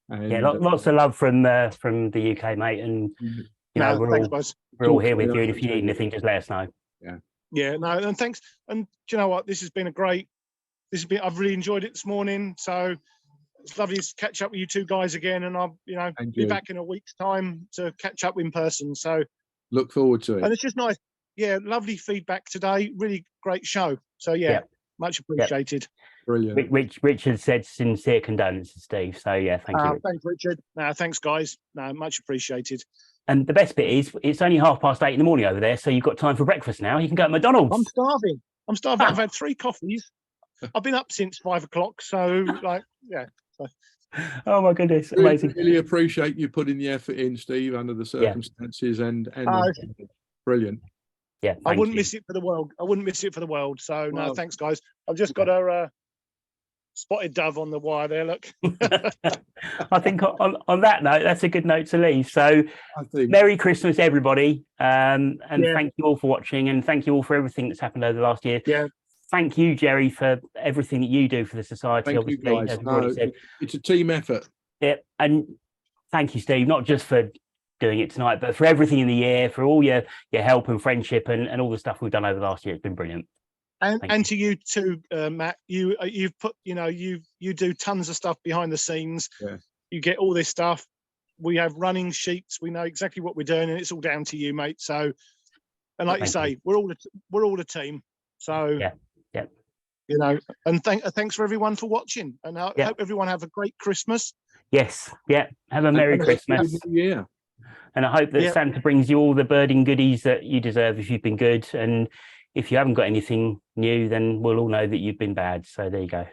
And, yeah, lots of love from the UK, mate, and you know, we're all here with you, and if you need anything, just let us know. Yeah, no, and thanks. And do you know what? This has been I've really enjoyed it this morning. So it's lovely to catch up with you two guys again, and I'll be back in a week's time to catch up in person. So look forward to it. And it's just nice. Yeah, lovely feedback today. Really great show. So yeah. Much appreciated. Brilliant. Richard said sincere condolences, Steve. So yeah, thank you. Thanks, Richard. No, thanks, guys. No, much appreciated. And the best bit is it's only 8:30 in the morning over there, so you've got time for breakfast now. You can go to McDonald's. I'm starving. I've had 3 coffees. I've been up since 5 o'clock. So like, yeah. Oh my goodness, amazing! Really appreciate you putting the effort in, Steve, under the circumstances, and brilliant. Yeah, I wouldn't miss it for the world. So no, thanks, guys. I've just got a spotted dove on the wire there. Look. I think on that note, that's a good note to leave. So, Merry Christmas, everybody, and thank you all for watching, and thank you all for everything that's happened over the last year. Yeah. Thank you, Gerry, for everything that you do for the society. Thank you, guys. It's a team effort. Yeah, and thank you, Steve, not just for doing it tonight, but for everything in the year, for all your help and friendship and all the stuff we've done over the last year. It's been brilliant. And to you too, Matt. You've put, you do tons of stuff behind the scenes. Yeah. You get all this stuff. We have running sheets. We know exactly what we're doing, and it's all down to you, mate. So, and like you say, we're all a team. So yeah. And thanks for everyone for watching, and I hope everyone have a great Christmas. Yes, have a Merry Christmas. Yeah. And I hope that Santa brings you all the birding goodies that you deserve if you've been good. And if you haven't got anything new, then we'll all know that you've been bad. So there you go.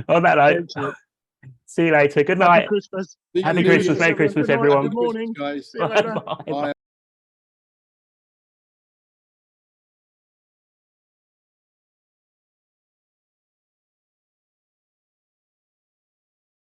On that note, see you later. Good night. Happy Christmas. Happy Christmas. Merry Christmas, everyone. Good morning. Guys. See you later. Bye.